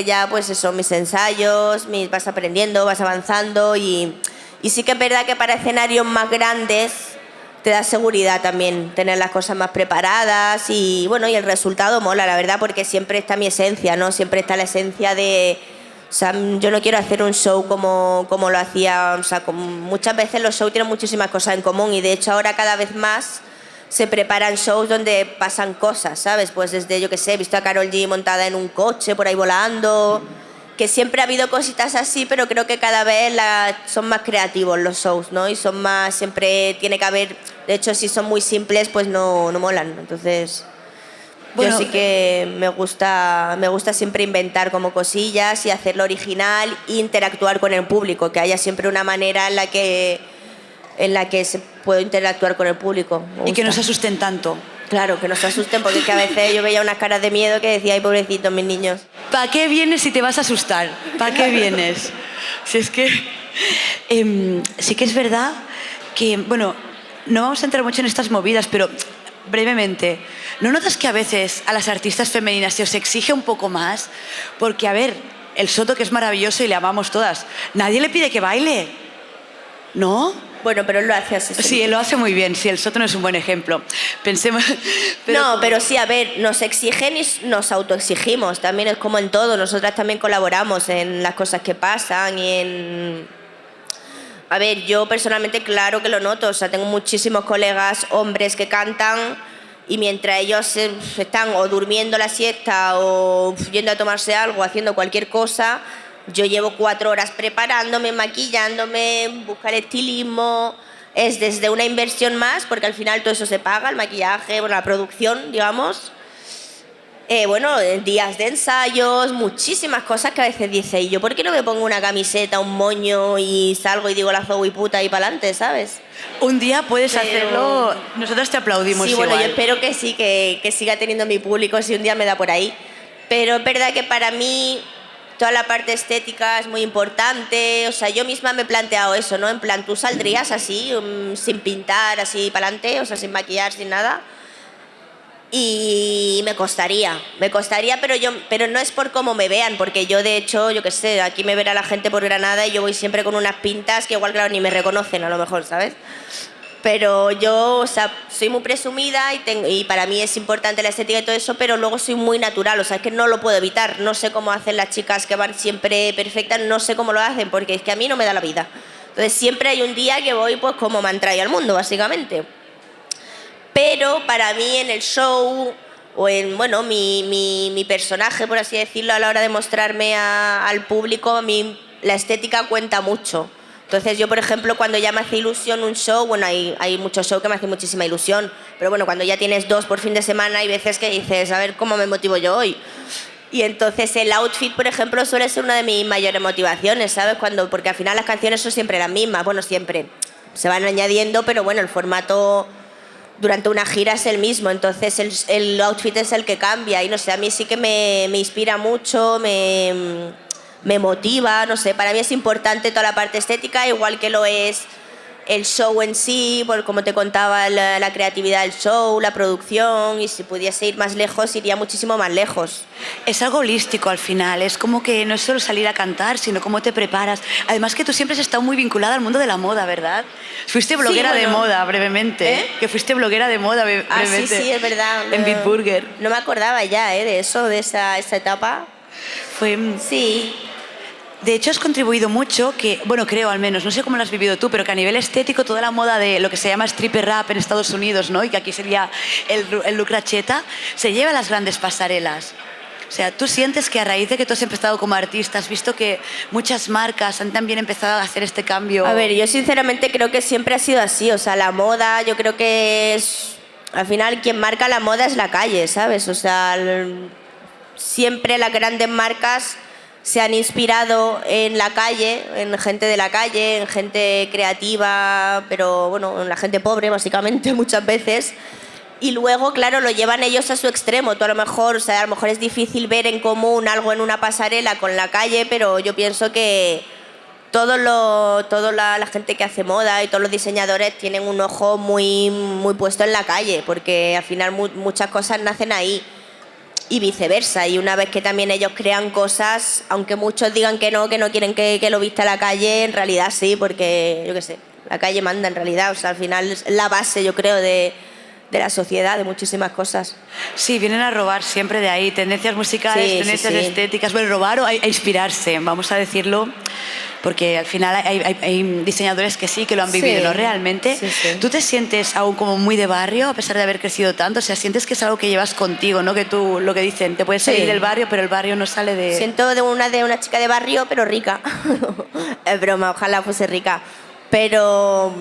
ya pues eso, mis ensayos, vas aprendiendo, vas avanzando y sí que es verdad que para escenarios más grandes te da seguridad también tener las cosas más preparadas y bueno, y el resultado mola, la verdad, porque siempre está mi esencia, ¿no? Siempre está la esencia de... O sea, yo no quiero hacer un show como lo hacía, o sea, muchas veces los shows tienen muchísimas cosas en común y de hecho ahora cada vez más se preparan shows donde pasan cosas, ¿sabes? Pues desde, yo qué sé, he visto a Karol G montada en un coche por ahí volando, que siempre ha habido cositas así, pero creo que cada vez son más creativos los shows, ¿no? Y son más, siempre tiene que haber, de hecho, si son muy simples, pues no molan. Entonces, bueno, yo sí que me gusta siempre inventar como cosillas y hacerlo original e interactuar con el público, que haya siempre una manera en la que se puede interactuar con el público. Y que no se asusten tanto. Claro, que no se asusten, porque es que a veces yo veía unas caras de miedo que decía, ay, pobrecitos mis niños. ¿Para qué vienes si te vas a asustar? ¿Para qué vienes? Si es que... sí que es verdad que, bueno, no vamos a entrar mucho en estas movidas, pero brevemente, ¿no notas que a veces a las artistas femeninas se os exige un poco más? Porque, a ver, el Soto, que es maravilloso y le amamos todas, nadie le pide que baile, ¿no? Bueno, pero él lo hace así. Sí, él lo hace muy bien. Sí, el Soto no es un buen ejemplo. Pensemos... No, pero sí, a ver, nos exigen y nos autoexigimos. También es como en todo. Nosotras también colaboramos en las cosas que pasan y en... A ver, yo personalmente claro que lo noto. O sea, tengo muchísimos colegas hombres que cantan y mientras ellos están o durmiendo la siesta o yendo a tomarse algo, haciendo cualquier cosa... Yo llevo 4 horas preparándome, maquillándome, buscar estilismo. Es desde una inversión más, porque al final todo eso se paga, el maquillaje, bueno, la producción, digamos. Bueno, días de ensayos, muchísimas cosas que a veces dice, ¿y yo por qué no me pongo una camiseta, un moño y salgo y digo la Zoe puta y para adelante, ¿sabes? Un día puedes hacerlo, nosotros te aplaudimos. Sí, bueno, yo espero que sí, que siga teniendo mi público si un día me da por ahí. Pero es verdad que para mí... Toda la parte estética es muy importante, o sea, yo misma me he planteado eso, ¿no? En plan, ¿tú saldrías así, sin pintar, así para adelante, o sea, sin maquillar, sin nada? Y me costaría, pero no es por cómo me vean, porque yo de hecho, yo qué sé, aquí me verá la gente por Granada y yo voy siempre con unas pintas que igual, claro, ni me reconocen a lo mejor, ¿sabes? Pero yo, o sea, soy muy presumida y para mí es importante la estética y todo eso, pero luego soy muy natural, o sea, es que no lo puedo evitar. No sé cómo hacen las chicas que van siempre perfectas, no sé cómo lo hacen, porque es que a mí no me da la vida. Entonces siempre hay un día que voy pues como me han traído al mundo, básicamente. Pero para mí en el show o en, bueno, mi personaje, por así decirlo, a la hora de mostrarme al público, a mí la estética cuenta mucho. Entonces yo, por ejemplo, cuando ya me hace ilusión un show, bueno, hay muchos shows que me hacen muchísima ilusión, pero bueno, cuando ya tienes 2 por fin de semana hay veces que dices, a ver cómo me motivo yo hoy. Y entonces el outfit, por ejemplo, suele ser una de mis mayores motivaciones, ¿sabes? Porque al final las canciones son siempre las mismas, bueno, siempre se van añadiendo, pero bueno, el formato durante una gira es el mismo, entonces el outfit es el que cambia y no sé, a mí sí que me inspira mucho, me motiva, no sé, para mí es importante toda la parte estética, igual que lo es el show en sí, por como te contaba, la creatividad del show, la producción, y si pudiese ir más lejos, iría muchísimo más lejos. Es algo holístico al final, es como que no es solo salir a cantar, sino cómo te preparas. Además que tú siempre has estado muy vinculada al mundo de la moda, ¿verdad? Fuiste bloguera de moda, brevemente. Que fuiste bloguera de moda, brevemente. Sí, es verdad. En Bitburger. No me acordaba ya de eso, de esa etapa. Sí. De hecho, has contribuido mucho, que, bueno, creo al menos, no sé cómo lo has vivido tú, pero que a nivel estético toda la moda de lo que se llama stripper rap en Estados Unidos, ¿no? Y que aquí sería el look racheta, se lleva a las grandes pasarelas. O sea, ¿tú sientes que a raíz de que tú has empezado como artista, has visto que muchas marcas han también empezado a hacer este cambio? A ver, yo sinceramente creo que siempre ha sido así. O sea, la moda, yo creo que es... Al final, quien marca la moda es la calle, ¿sabes? O sea, siempre las grandes marcas se han inspirado en la calle, en gente de la calle, en gente creativa, pero bueno, en la gente pobre básicamente muchas veces. Y luego, claro, lo llevan ellos a su extremo. Tú a lo mejor, o sea, a lo mejor es difícil ver en común algo en una pasarela con la calle, pero yo pienso que toda la gente que hace moda y todos los diseñadores tienen un ojo muy, muy puesto en la calle, porque al final muchas cosas nacen ahí. Y viceversa, y una vez que también ellos crean cosas, aunque muchos digan que no quieren que lo vista la calle, en realidad sí, porque, yo qué sé, la calle manda en realidad, o sea, al final es la base, yo creo, de la sociedad, de muchísimas cosas. Sí, vienen a robar siempre de ahí, tendencias musicales, tendencias estéticas, bueno, robar o a inspirarse, vamos a decirlo porque al final hay diseñadores que sí, que lo han vivido, Sí. ¿no? Realmente. Sí, sí. ¿Tú te sientes aún como muy de barrio, a pesar de haber crecido tanto? O sea, sientes que es algo que llevas contigo, ¿no? Que tú, lo que dicen, te puedes salir Sí. del barrio, pero el barrio no sale de... Siento de una chica de barrio, pero rica. Es broma, ojalá fuese rica. Pero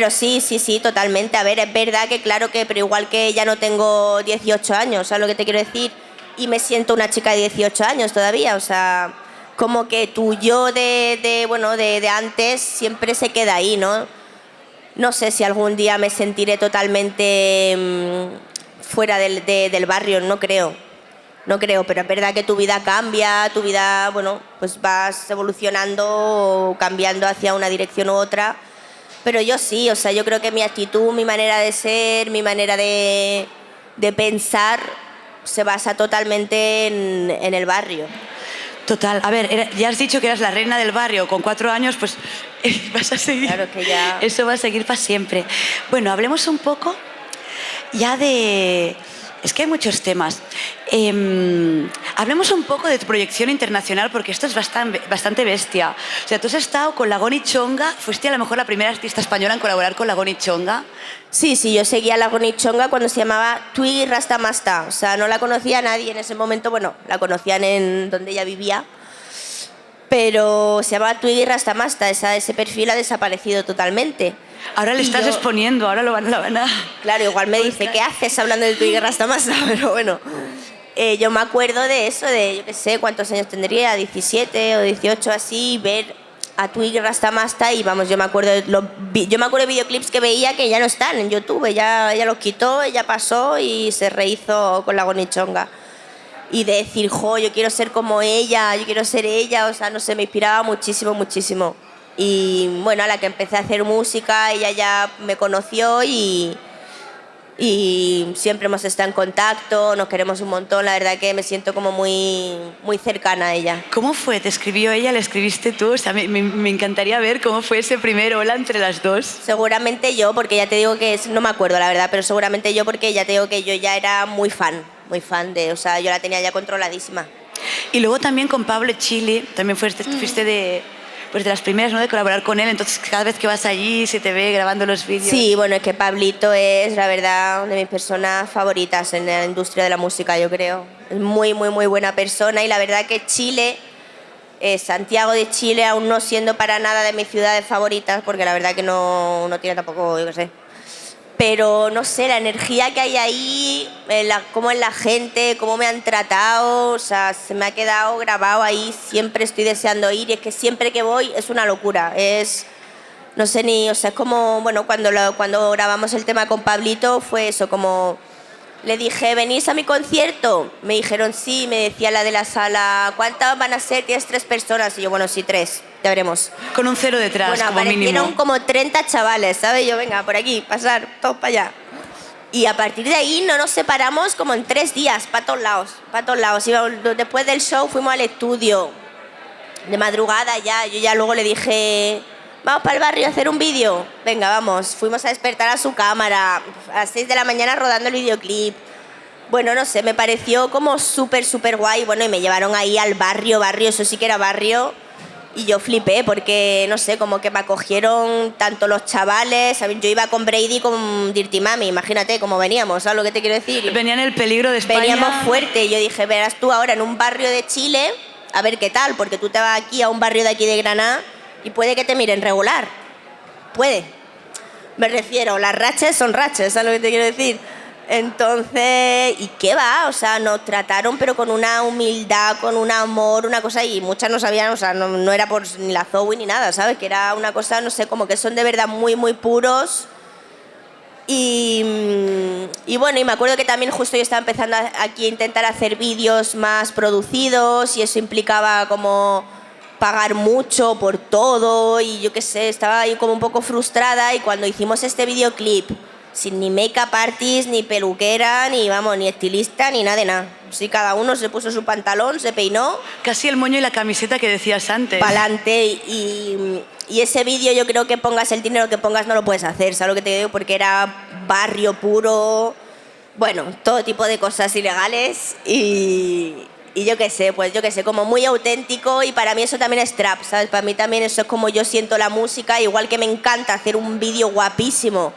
sí, totalmente. A ver, es verdad que claro que, pero igual que ya no tengo 18 años, ¿sabes lo que te quiero decir? Y me siento una chica de 18 años todavía, o sea, como que tu yo de antes siempre se queda ahí, ¿no? No sé si algún día me sentiré totalmente fuera del barrio, no creo. No creo, pero es verdad que tu vida cambia, tu vida, bueno, pues vas evolucionando o cambiando hacia una dirección u otra. Pero yo sí, o sea, yo creo que mi actitud, mi manera de ser, mi manera de pensar se basa totalmente en el barrio. Total. A ver, ya has dicho que eras la reina del barrio. Con 4 años, pues vas a seguir. Claro que ya... Eso va a seguir para siempre. Bueno, hablemos un poco ya de... Es que hay muchos temas. Hablemos un poco de tu proyección internacional, porque esto es bastante bestia. O sea, tú has estado con Lagoni Chonga, fuiste a lo mejor la primera artista española en colaborar con Lagoni Chonga. Sí, yo seguía a Lagoni Chonga cuando se llamaba Twiggy Rastamasta. O sea, no la conocía nadie en ese momento. Bueno, la conocían en donde ella vivía. Pero se llamaba Twiggy Rastamasta. Ese perfil ha desaparecido totalmente. Ahora le estás exponiendo, ahora lo van a... Claro, igual me dice, ¿qué haces hablando de Twiggy Rastamasta? Pero bueno, yo me acuerdo de eso, de yo qué sé, cuántos años tendría, 17 o 18 así, ver a Twiggy Rastamasta y vamos, yo me acuerdo de videoclips que veía que ya no están en YouTube, ella los quitó, ella pasó y se rehizo con Lagoni Chonga. Y de decir, jo, yo quiero ser como ella, yo quiero ser ella, o sea, no sé, me inspiraba muchísimo, muchísimo. Y bueno, a la que empecé a hacer música, ella ya me conoció y siempre hemos estado en contacto, nos queremos un montón, la verdad que me siento como muy, muy cercana a ella. ¿Cómo fue? ¿Te escribió ella? ¿Le escribiste tú? O sea, me encantaría ver cómo fue ese primer hola entre las dos. Seguramente yo, porque ya te digo que no me acuerdo la verdad, pero seguramente yo porque ya te digo que yo ya era muy fan de, o sea, yo la tenía ya controladísima. Y luego también con Pablo Chili, también fuiste de las primeras, ¿no?, de colaborar con él, entonces cada vez que vas allí se te ve grabando los vídeos. Sí, bueno, es que Pablito es, la verdad, una de mis personas favoritas en la industria de la música, yo creo. Es muy, muy, muy buena persona y la verdad que Chile, Santiago de Chile, aún no siendo para nada de mis ciudades favoritas, porque la verdad que no tiene tampoco, yo qué sé. Pero no sé, la energía que hay ahí, cómo es la gente, cómo me han tratado, o sea, se me ha quedado grabado ahí, siempre estoy deseando ir y es que siempre que voy es una locura, no sé ni, o sea, es como, bueno, cuando grabamos el tema con Pablito fue eso, como le dije, ¿venís a mi concierto? Me dijeron sí, me decía la de la sala, ¿cuántas van a ser? Tienes 3 personas, y yo, bueno, sí, 3, ya veremos. Con un 0 detrás, Bueno, como aparecieron mínimo. como 30 chavales, ¿sabes? Yo, venga, por aquí, pasar, todos para allá. Y a partir de ahí no nos separamos como en 3 días, para todos lados, para todos lados. Después del show fuimos al estudio, de madrugada ya, yo ya luego le dije, vamos para el barrio a hacer un vídeo. Venga, vamos, fuimos a despertar a su cámara, a las 6 de la mañana rodando el videoclip. Bueno, no sé, me pareció como súper, súper guay. Bueno, y me llevaron ahí al barrio, eso sí que era barrio. Y yo flipé porque, no sé, como que me acogieron tanto los chavales. Yo iba con Brady y con Dirty Mami, imagínate cómo veníamos, ¿sabes lo que te quiero decir? Venían el peligro de España. Veníamos fuerte. Yo dije, verás tú ahora en un barrio de Chile, a ver qué tal, porque tú te vas aquí a un barrio de aquí de Granada y puede que te miren regular. Puede. Me refiero, las raches son raches, ¿sabes lo que te quiero decir? Entonces, ¿y qué va? O sea, nos trataron pero con una humildad, con un amor, una cosa, y muchas no sabían, o sea, no era por ni la Zoe ni nada, ¿sabes? Que era una cosa, no sé, como que son de verdad muy, muy puros. Y bueno, y me acuerdo que también justo yo estaba empezando aquí a intentar hacer vídeos más producidos y eso implicaba como pagar mucho por todo y yo qué sé, estaba ahí como un poco frustrada y cuando hicimos este videoclip sin ni make-up artist, ni peluquera, ni vamos, ni estilista, ni nada de nada. Sí, cada uno se puso su pantalón, se peinó. Casi el moño y la camiseta que decías antes. Pa'lante. Y ese vídeo yo creo que pongas el dinero que pongas no lo puedes hacer, ¿sabes lo que te digo? Porque era barrio puro, bueno, todo tipo de cosas ilegales y Y yo qué sé, como muy auténtico, y para mí eso también es trap, ¿sabes? Para mí también eso es como yo siento la música, igual que me encanta hacer un vídeo guapísimo,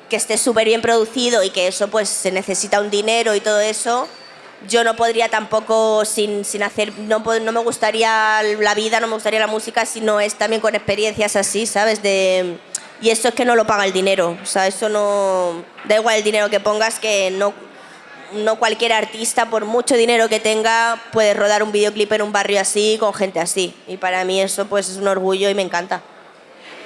que esté súper bien producido y que eso pues se necesita un dinero y todo eso. Yo no podría tampoco sin hacer, no me gustaría la vida, no me gustaría la música si no es también con experiencias así, ¿sabes? Y eso es que no lo paga el dinero, o sea, eso no, da igual el dinero que pongas, que no cualquier artista, por mucho dinero que tenga, puede rodar un videoclip en un barrio así, con gente así. Y para mí eso pues es un orgullo y me encanta.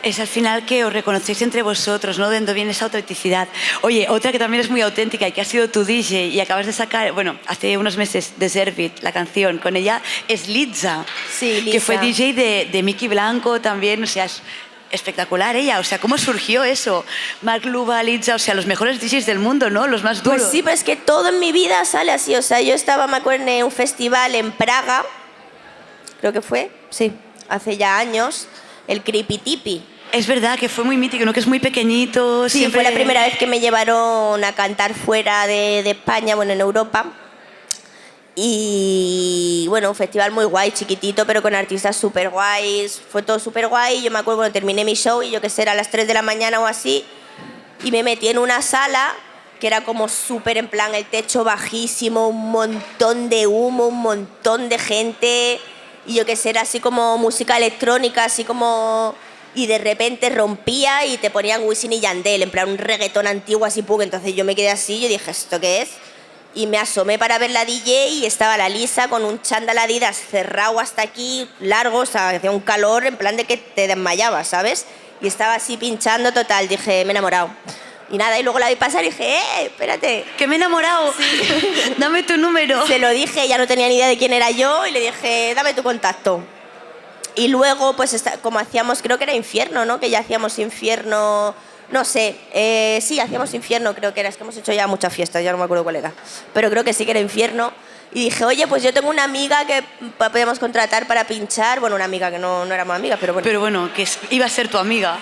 Es al final que os reconocéis entre vosotros, ¿no? De donde viene esa autenticidad. Oye, otra que también es muy auténtica y que ha sido tu DJ y acabas de sacar, bueno, hace unos meses, Deserve It, la canción, con ella, es Litza. Sí, Litza. Que fue DJ de Miki Blanco también, o sea, es espectacular ella. O sea, ¿cómo surgió eso? Mark Luba, Litza, o sea, los mejores DJs del mundo, ¿no? Los más duros. Pues sí, pero es que todo en mi vida sale así. O sea, yo estaba, me acuerdo, en un festival en Praga, creo que fue, sí, hace ya años, el Creepy Tipi. Es verdad que fue muy mítico, ¿no? Que es muy pequeñito. Sí, siempre... fue la primera vez que me llevaron a cantar fuera de España, bueno, en Europa. Y bueno, un festival muy guay, chiquitito, pero con artistas súper guays. Fue todo súper guay. Yo me acuerdo, bueno, terminé mi show y yo qué sé, era a las 3 de la mañana o así. Y me metí en una sala que era como súper en plan, el techo bajísimo, un montón de humo, un montón de gente. Y yo qué sé, era así como música electrónica, así como... Y de repente rompía y te ponían Wisin y Yandel, en plan un reggaetón antiguo así, pum. Entonces yo me quedé así, yo dije, ¿esto qué es? Y me asomé para ver la DJ y estaba la Lisa con un chándal Adidas cerrado hasta aquí, largo, o sea, hacía un calor en plan de que te desmayabas, ¿sabes? Y estaba así pinchando, total, dije, me he enamorado. Y nada, y luego la vi pasar y dije, espérate. ¡Que me he enamorado! Sí. Dame tu número. Se lo dije, ya no tenía ni idea de quién era yo y le dije, dame tu contacto. Y luego, pues, como hacíamos, creo que era Infierno, ¿no? Que ya hacíamos Infierno, no sé, sí, hacíamos Infierno, creo que era, es que hemos hecho ya muchas fiestas, ya no me acuerdo cuál era, pero creo que sí que era Infierno. Y dije, oye, pues yo tengo una amiga que podemos contratar para pinchar, bueno, una amiga que no éramos amigas, pero bueno. Pero bueno, que iba a ser tu amiga.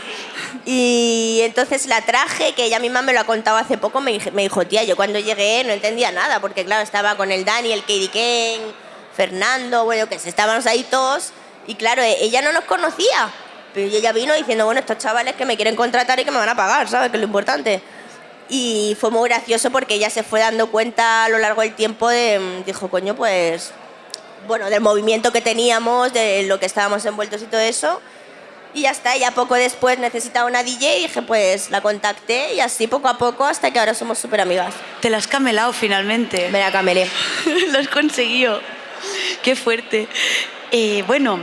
Y entonces la traje, que ella misma me lo ha contado hace poco, me dijo, tía, yo cuando llegué no entendía nada, porque claro, estaba con el Dani, el Katie Kane, Fernando, bueno, que estábamos ahí todos. Y claro, ella no nos conocía, pero ella vino diciendo, bueno, estos chavales que me quieren contratar y que me van a pagar, ¿sabes? Que es lo importante. Y fue muy gracioso porque ella se fue dando cuenta a lo largo del tiempo dijo, coño, pues, bueno, del movimiento que teníamos, de lo que estábamos envueltos y todo eso. Y ya está, ya poco después necesitaba una DJ y dije, pues la contacté y así poco a poco hasta que ahora somos súper amigas. Te la has camelado finalmente. Me la camelé. Lo has conseguido. Qué fuerte. Bueno,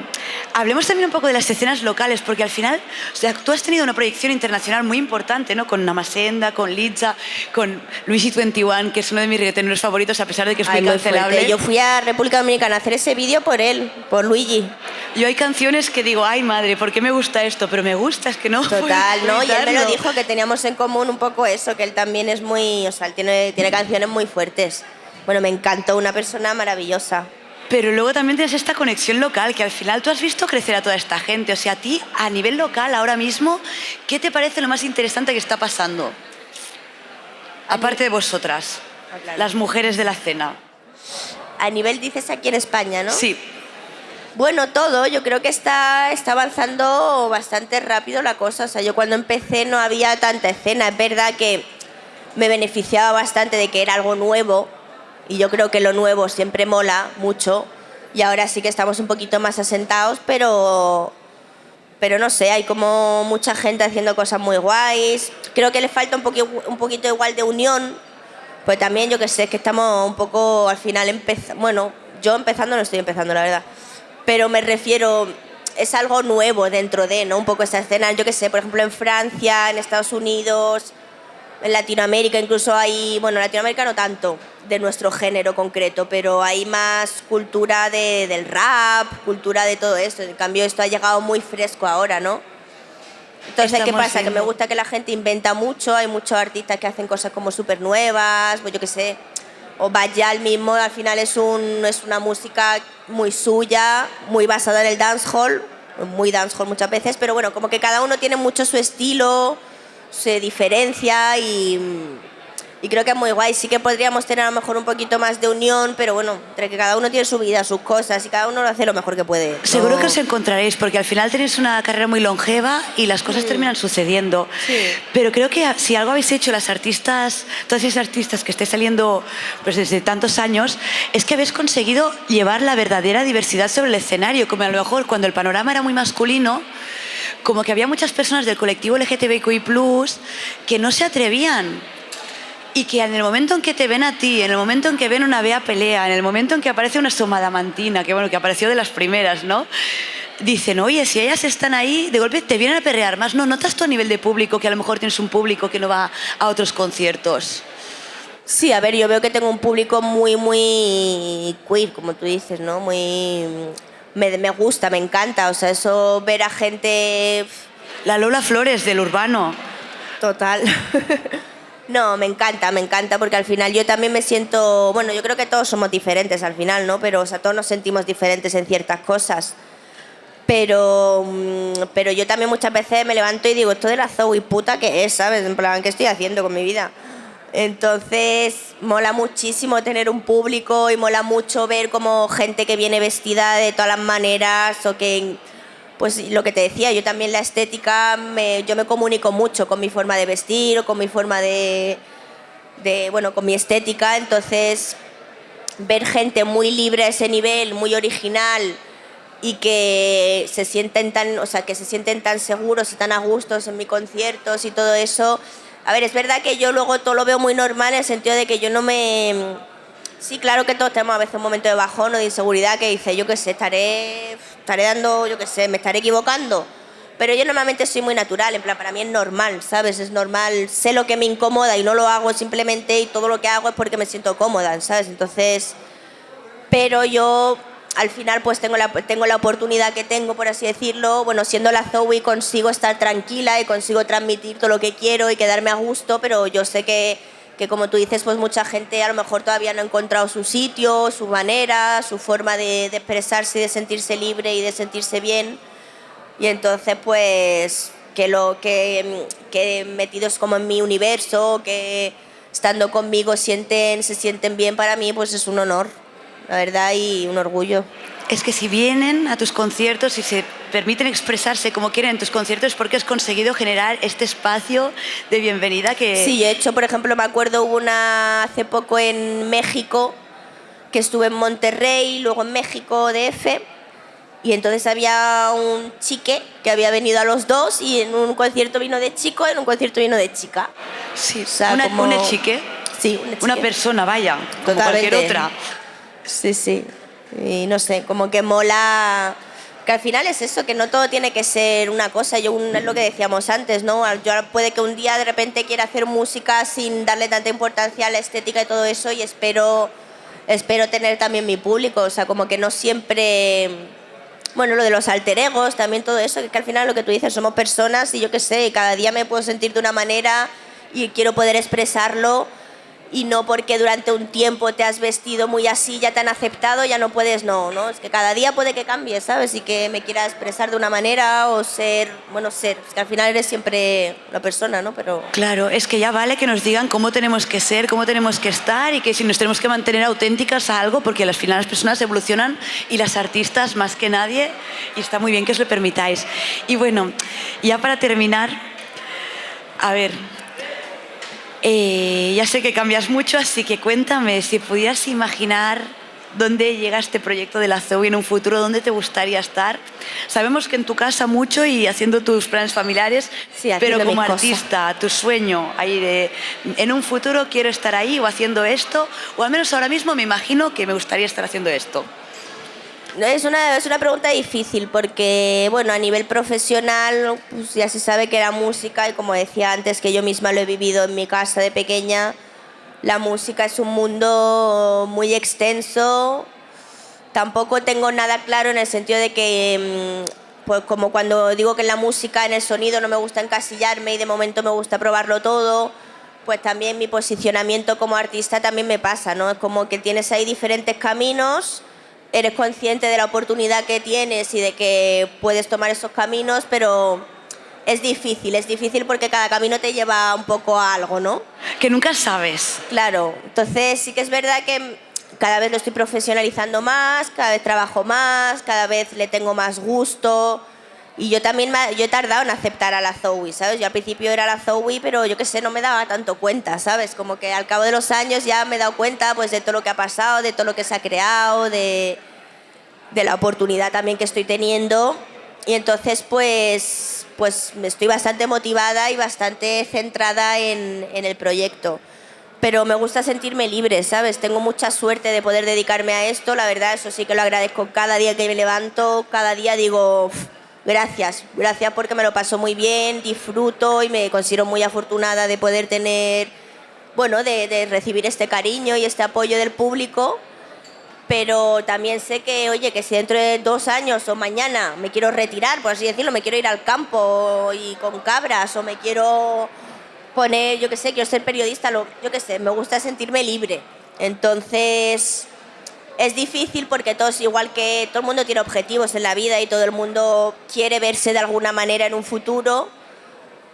hablemos también un poco de las escenas locales, porque al final, o sea, tú has tenido una proyección internacional muy importante, ¿no? Con Namasenda, con Litza, con Luigi 21, que es uno de mis reggaetoneros favoritos, a pesar de que es muy cancelable. Fuerte. Yo fui a República Dominicana a hacer ese vídeo por él, por Luigi. Yo hay canciones que digo, ay madre, ¿por qué me gusta esto? Pero me gusta, es que no. Total, ¿no? Y él me lo dijo, que teníamos en común un poco eso, que él también es muy, o sea, él tiene canciones muy fuertes. Bueno, me encantó, una persona maravillosa. Pero luego también tienes esta conexión local, que al final tú has visto crecer a toda esta gente. O sea, a ti, a nivel local, ahora mismo, ¿qué te parece lo más interesante que está pasando? Aparte de vosotras, claro, las mujeres de la escena. A nivel, dices, aquí en España, ¿no? Sí. Bueno, todo, yo creo que está avanzando bastante rápido la cosa. O sea, yo cuando empecé no había tanta escena. Es verdad que me beneficiaba bastante de que era algo nuevo. Y yo creo que lo nuevo siempre mola mucho. Y ahora sí que estamos un poquito más asentados, pero no sé, hay como mucha gente haciendo cosas muy guays. Creo que le falta un poquito igual de unión. Pues también, yo que sé, es que estamos un poco al final bueno, yo empezando no estoy empezando, la verdad. Pero me refiero, es algo nuevo dentro de, ¿no? Un poco esta escena, yo que sé, por ejemplo en Francia, en Estados Unidos, en Latinoamérica incluso hay, bueno, en Latinoamérica no tanto, de nuestro género concreto, pero hay más cultura del rap, cultura de todo esto. En cambio, esto ha llegado muy fresco ahora, ¿no? Entonces, ¿qué pasa? Que me gusta que la gente inventa mucho, hay muchos artistas que hacen cosas como súper nuevas, pues yo qué sé, o Bajal mismo, al final es una música muy suya, muy basada en el dancehall, muy dancehall muchas veces, pero bueno, como que cada uno tiene mucho su estilo, se diferencia y Y creo que es muy guay. Sí que podríamos tener a lo mejor un poquito más de unión, pero bueno, entre que cada uno tiene su vida, sus cosas y cada uno lo hace lo mejor que puede. Seguro No- que os encontraréis, porque al final tenéis una carrera muy longeva y las cosas terminan sucediendo. Sí. Pero creo que si algo habéis hecho las artistas, todas esas artistas que estáis saliendo pues, desde tantos años, es que habéis conseguido llevar la verdadera diversidad sobre el escenario, como a lo mejor cuando el panorama era muy masculino, como que había muchas personas del colectivo LGTBIQ+, que no se atrevían. Y que en el momento en que te ven a ti, en el momento en que ven una Bea Pelea, en el momento en que aparece una Somadamantina, que bueno, que apareció de las primeras, ¿no? Dicen, oye, si ellas están ahí, de golpe te vienen a perrear más. No, notas tú a nivel de público que a lo mejor tienes un público que no va a otros conciertos. Sí, a ver, yo veo que tengo un público muy, muy queer, como tú dices, ¿no? Muy... Me gusta, me encanta. O sea, eso, ver a gente... La Lola Flores del urbano. Total. No, me encanta, porque al final yo también me siento... Bueno, yo creo que todos somos diferentes al final, ¿no? Pero, o sea, todos nos sentimos diferentes en ciertas cosas. Pero yo también muchas veces me levanto y digo, esto de la Zoe, puta, ¿qué es? ¿Sabes? En plan, ¿qué estoy haciendo con mi vida? Entonces, mola muchísimo tener un público y mola mucho ver como gente que viene vestida de todas las maneras o que... Pues lo que te decía, yo también la estética, yo me comunico mucho con mi forma de vestir o con mi forma bueno, con mi estética, entonces ver gente muy libre a ese nivel, muy original y que se sienten tan seguros y tan a gustos en mis conciertos y todo eso. A ver, es verdad que yo luego todo lo veo muy normal en el sentido de que yo no me... Sí, claro que todos tenemos a veces un momento de bajón o de inseguridad que dice, yo qué sé, estaré dando, yo qué sé, me estaré equivocando. Pero yo normalmente soy muy natural, en plan, para mí es normal, ¿sabes? Es normal, sé lo que me incomoda y no lo hago simplemente y todo lo que hago es porque me siento cómoda, ¿sabes? Entonces, pero yo al final pues tengo la oportunidad que tengo, por así decirlo. Bueno, siendo la Zoe consigo estar tranquila y consigo transmitir todo lo que quiero y quedarme a gusto, pero yo sé que como tú dices, pues mucha gente a lo mejor todavía no ha encontrado su sitio, su manera, su forma de expresarse y de sentirse libre y de sentirse bien. Y entonces, pues, que metidos como en mi universo, que estando conmigo se sienten bien para mí, pues es un honor, la verdad, y un orgullo. Es que si vienen a tus conciertos y se permiten expresarse como quieren en tus conciertos es porque has conseguido generar este espacio de bienvenida que... Sí, yo he hecho, por ejemplo, me acuerdo una hace poco en México, que estuve en Monterrey, luego en México DF, y entonces había un chique que había venido a los dos y en un concierto vino de chico, en un concierto vino de chica. Sí, O sea, una chique. Sí, una chique. Una persona, vaya, como Totalmente. cualquier otra. Sí, sí. Y no sé, como que mola... Que al final es eso, que no todo tiene que ser una cosa. Es lo que decíamos antes, ¿no? Yo puede que un día de repente quiera hacer música sin darle tanta importancia a la estética y todo eso y espero tener también mi público. O sea, como que no siempre... Bueno, lo de los alter egos, también todo eso, que al final lo que tú dices, somos personas y yo qué sé, cada día me puedo sentir de una manera y quiero poder expresarlo. Y no porque durante un tiempo te has vestido muy así, ya te han aceptado, ya no puedes, no, es que cada día puede que cambie, ¿sabes? Y que me quiera expresar de una manera o ser, es que al final eres siempre una persona, ¿no? Pero... Claro, es que ya vale que nos digan cómo tenemos que ser, cómo tenemos que estar y que si nos tenemos que mantener auténticas a algo, porque al final las personas evolucionan y las artistas más que nadie, y está muy bien que os lo permitáis. Y bueno, ya para terminar, a ver... ya sé que cambias mucho, así que cuéntame, si pudieras imaginar dónde llega este proyecto de la Zoe en un futuro, dónde te gustaría estar. Sabemos que en tu casa mucho y haciendo tus planes familiares, Sí, pero como mis cosas. artista, tu sueño ahí de en un futuro quiero estar ahí o haciendo esto, o al menos ahora mismo me imagino que me gustaría estar haciendo esto. Es una pregunta difícil porque, bueno, a nivel profesional pues ya se sabe que la música, y como decía antes, que yo misma lo he vivido en mi casa de pequeña, la música es un mundo muy extenso. Tampoco tengo nada claro en el sentido de que, pues como cuando digo que en la música, en el sonido no me gusta encasillarme y de momento me gusta probarlo todo, pues también mi posicionamiento como artista también me pasa, ¿no? Es como que tienes ahí diferentes caminos. Eres consciente de la oportunidad que tienes y de que puedes tomar esos caminos, pero es difícil porque cada camino te lleva un poco a algo, ¿no? Que nunca sabes. Claro, entonces sí que es verdad que cada vez lo estoy profesionalizando más, cada vez trabajo más, cada vez le tengo más gusto. Y yo también yo he tardado en aceptar a la Zoe, ¿sabes? Yo al principio era la Zoe, pero yo qué sé, no me daba tanto cuenta, ¿sabes? Como que al cabo de los años ya me he dado cuenta pues, de todo lo que ha pasado, de todo lo que se ha creado, de la oportunidad también que estoy teniendo. Y entonces pues estoy bastante motivada y bastante centrada en el proyecto. Pero me gusta sentirme libre, ¿sabes? Tengo mucha suerte de poder dedicarme a esto, la verdad, eso sí que lo agradezco cada día que me levanto, cada día digo... Gracias porque me lo paso muy bien, disfruto y me considero muy afortunada de poder tener, bueno, de recibir este cariño y este apoyo del público, pero también sé que, oye, que si dentro de 2 años o mañana me quiero retirar, por así decirlo, me quiero ir al campo y con cabras o me quiero poner, yo qué sé, quiero ser periodista, yo qué sé, me gusta sentirme libre. Entonces... Es difícil porque todos, igual que todo el mundo tiene objetivos en la vida y todo el mundo quiere verse de alguna manera en un futuro,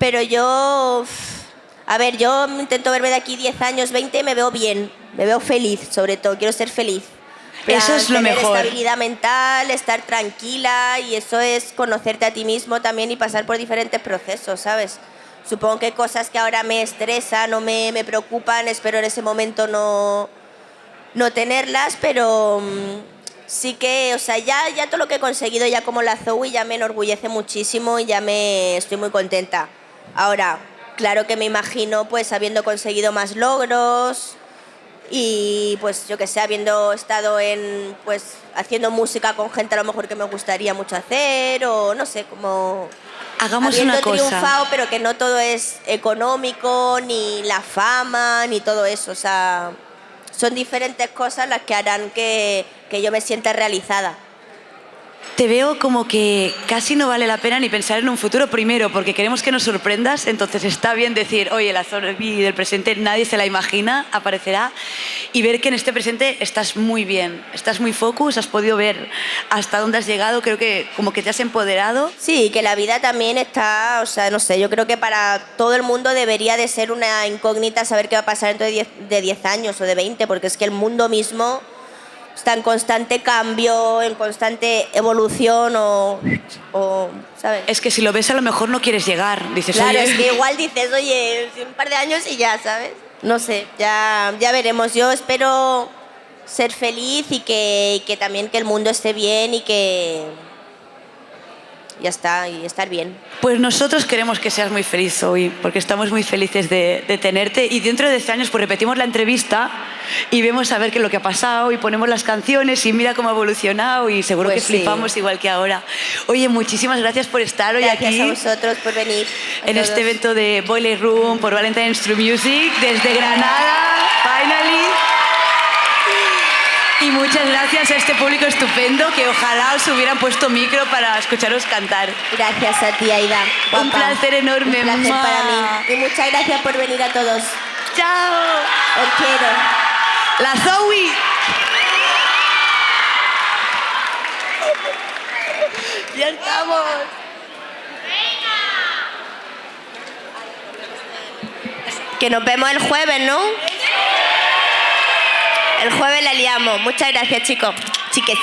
pero yo, a ver, yo intento verme de aquí 10 años, 20 y me veo bien, me veo feliz, sobre todo, quiero ser feliz. Eso es lo mejor. Tener estabilidad mental, estar tranquila y eso es conocerte a ti mismo también y pasar por diferentes procesos, ¿sabes? Supongo que cosas que ahora me estresan o me preocupan, espero en ese momento no tenerlas, pero sí que, o sea, ya todo lo que he conseguido ya como la Zoe ya me enorgullece muchísimo y ya estoy muy contenta. Ahora, claro que me imagino pues habiendo conseguido más logros y pues yo que sé, habiendo estado pues haciendo música con gente a lo mejor que me gustaría mucho hacer o no sé, como... Hagamos habiendo una cosa. triunfado, pero que no todo es económico, ni la fama, ni todo eso, o sea... Son diferentes cosas las que harán que yo me sienta realizada. Te veo como que casi no vale la pena ni pensar en un futuro primero, porque queremos que nos sorprendas, entonces está bien decir, oye, la Zoe del presente nadie se la imagina, aparecerá, y ver que en este presente estás muy bien, estás muy focus, has podido ver hasta dónde has llegado, creo que como que te has empoderado. Sí, que la vida también está, o sea, no sé, yo creo que para todo el mundo debería de ser una incógnita saber qué va a pasar dentro de 10 años o de 20, porque es que el mundo mismo... está en constante cambio, en constante evolución o ¿sabes? Es que si lo ves a lo mejor no quieres llegar, dices, Claro, oye... es que igual dices, oye, un par de años y ya, ¿sabes? No sé, ya veremos. Yo espero ser feliz y que también que el mundo esté bien y que... ya está, y estar bien. Pues nosotros queremos que seas muy feliz hoy, porque estamos muy felices de tenerte y dentro de 10 años pues repetimos la entrevista y vemos a ver qué es lo que ha pasado y ponemos las canciones y mira cómo ha evolucionado y seguro Pues que flipamos sí. igual que ahora. Oye, muchísimas gracias por estar hoy Gracias aquí a vosotros por venir. en este evento de Boiler Room por Valentine's True Music desde Granada, finally. Y muchas gracias a este público estupendo que ojalá os hubieran puesto micro para escucharos cantar. Gracias a ti, Aida. Un Guapa. placer enorme, Un placer ¡mua! para mí. Y muchas gracias por venir a todos. ¡Chao! Os quiero. ¡La Zoe! ¡Ya estamos! Que nos vemos el jueves, ¿no? El jueves la liamos. Muchas gracias, chicos. Chiques.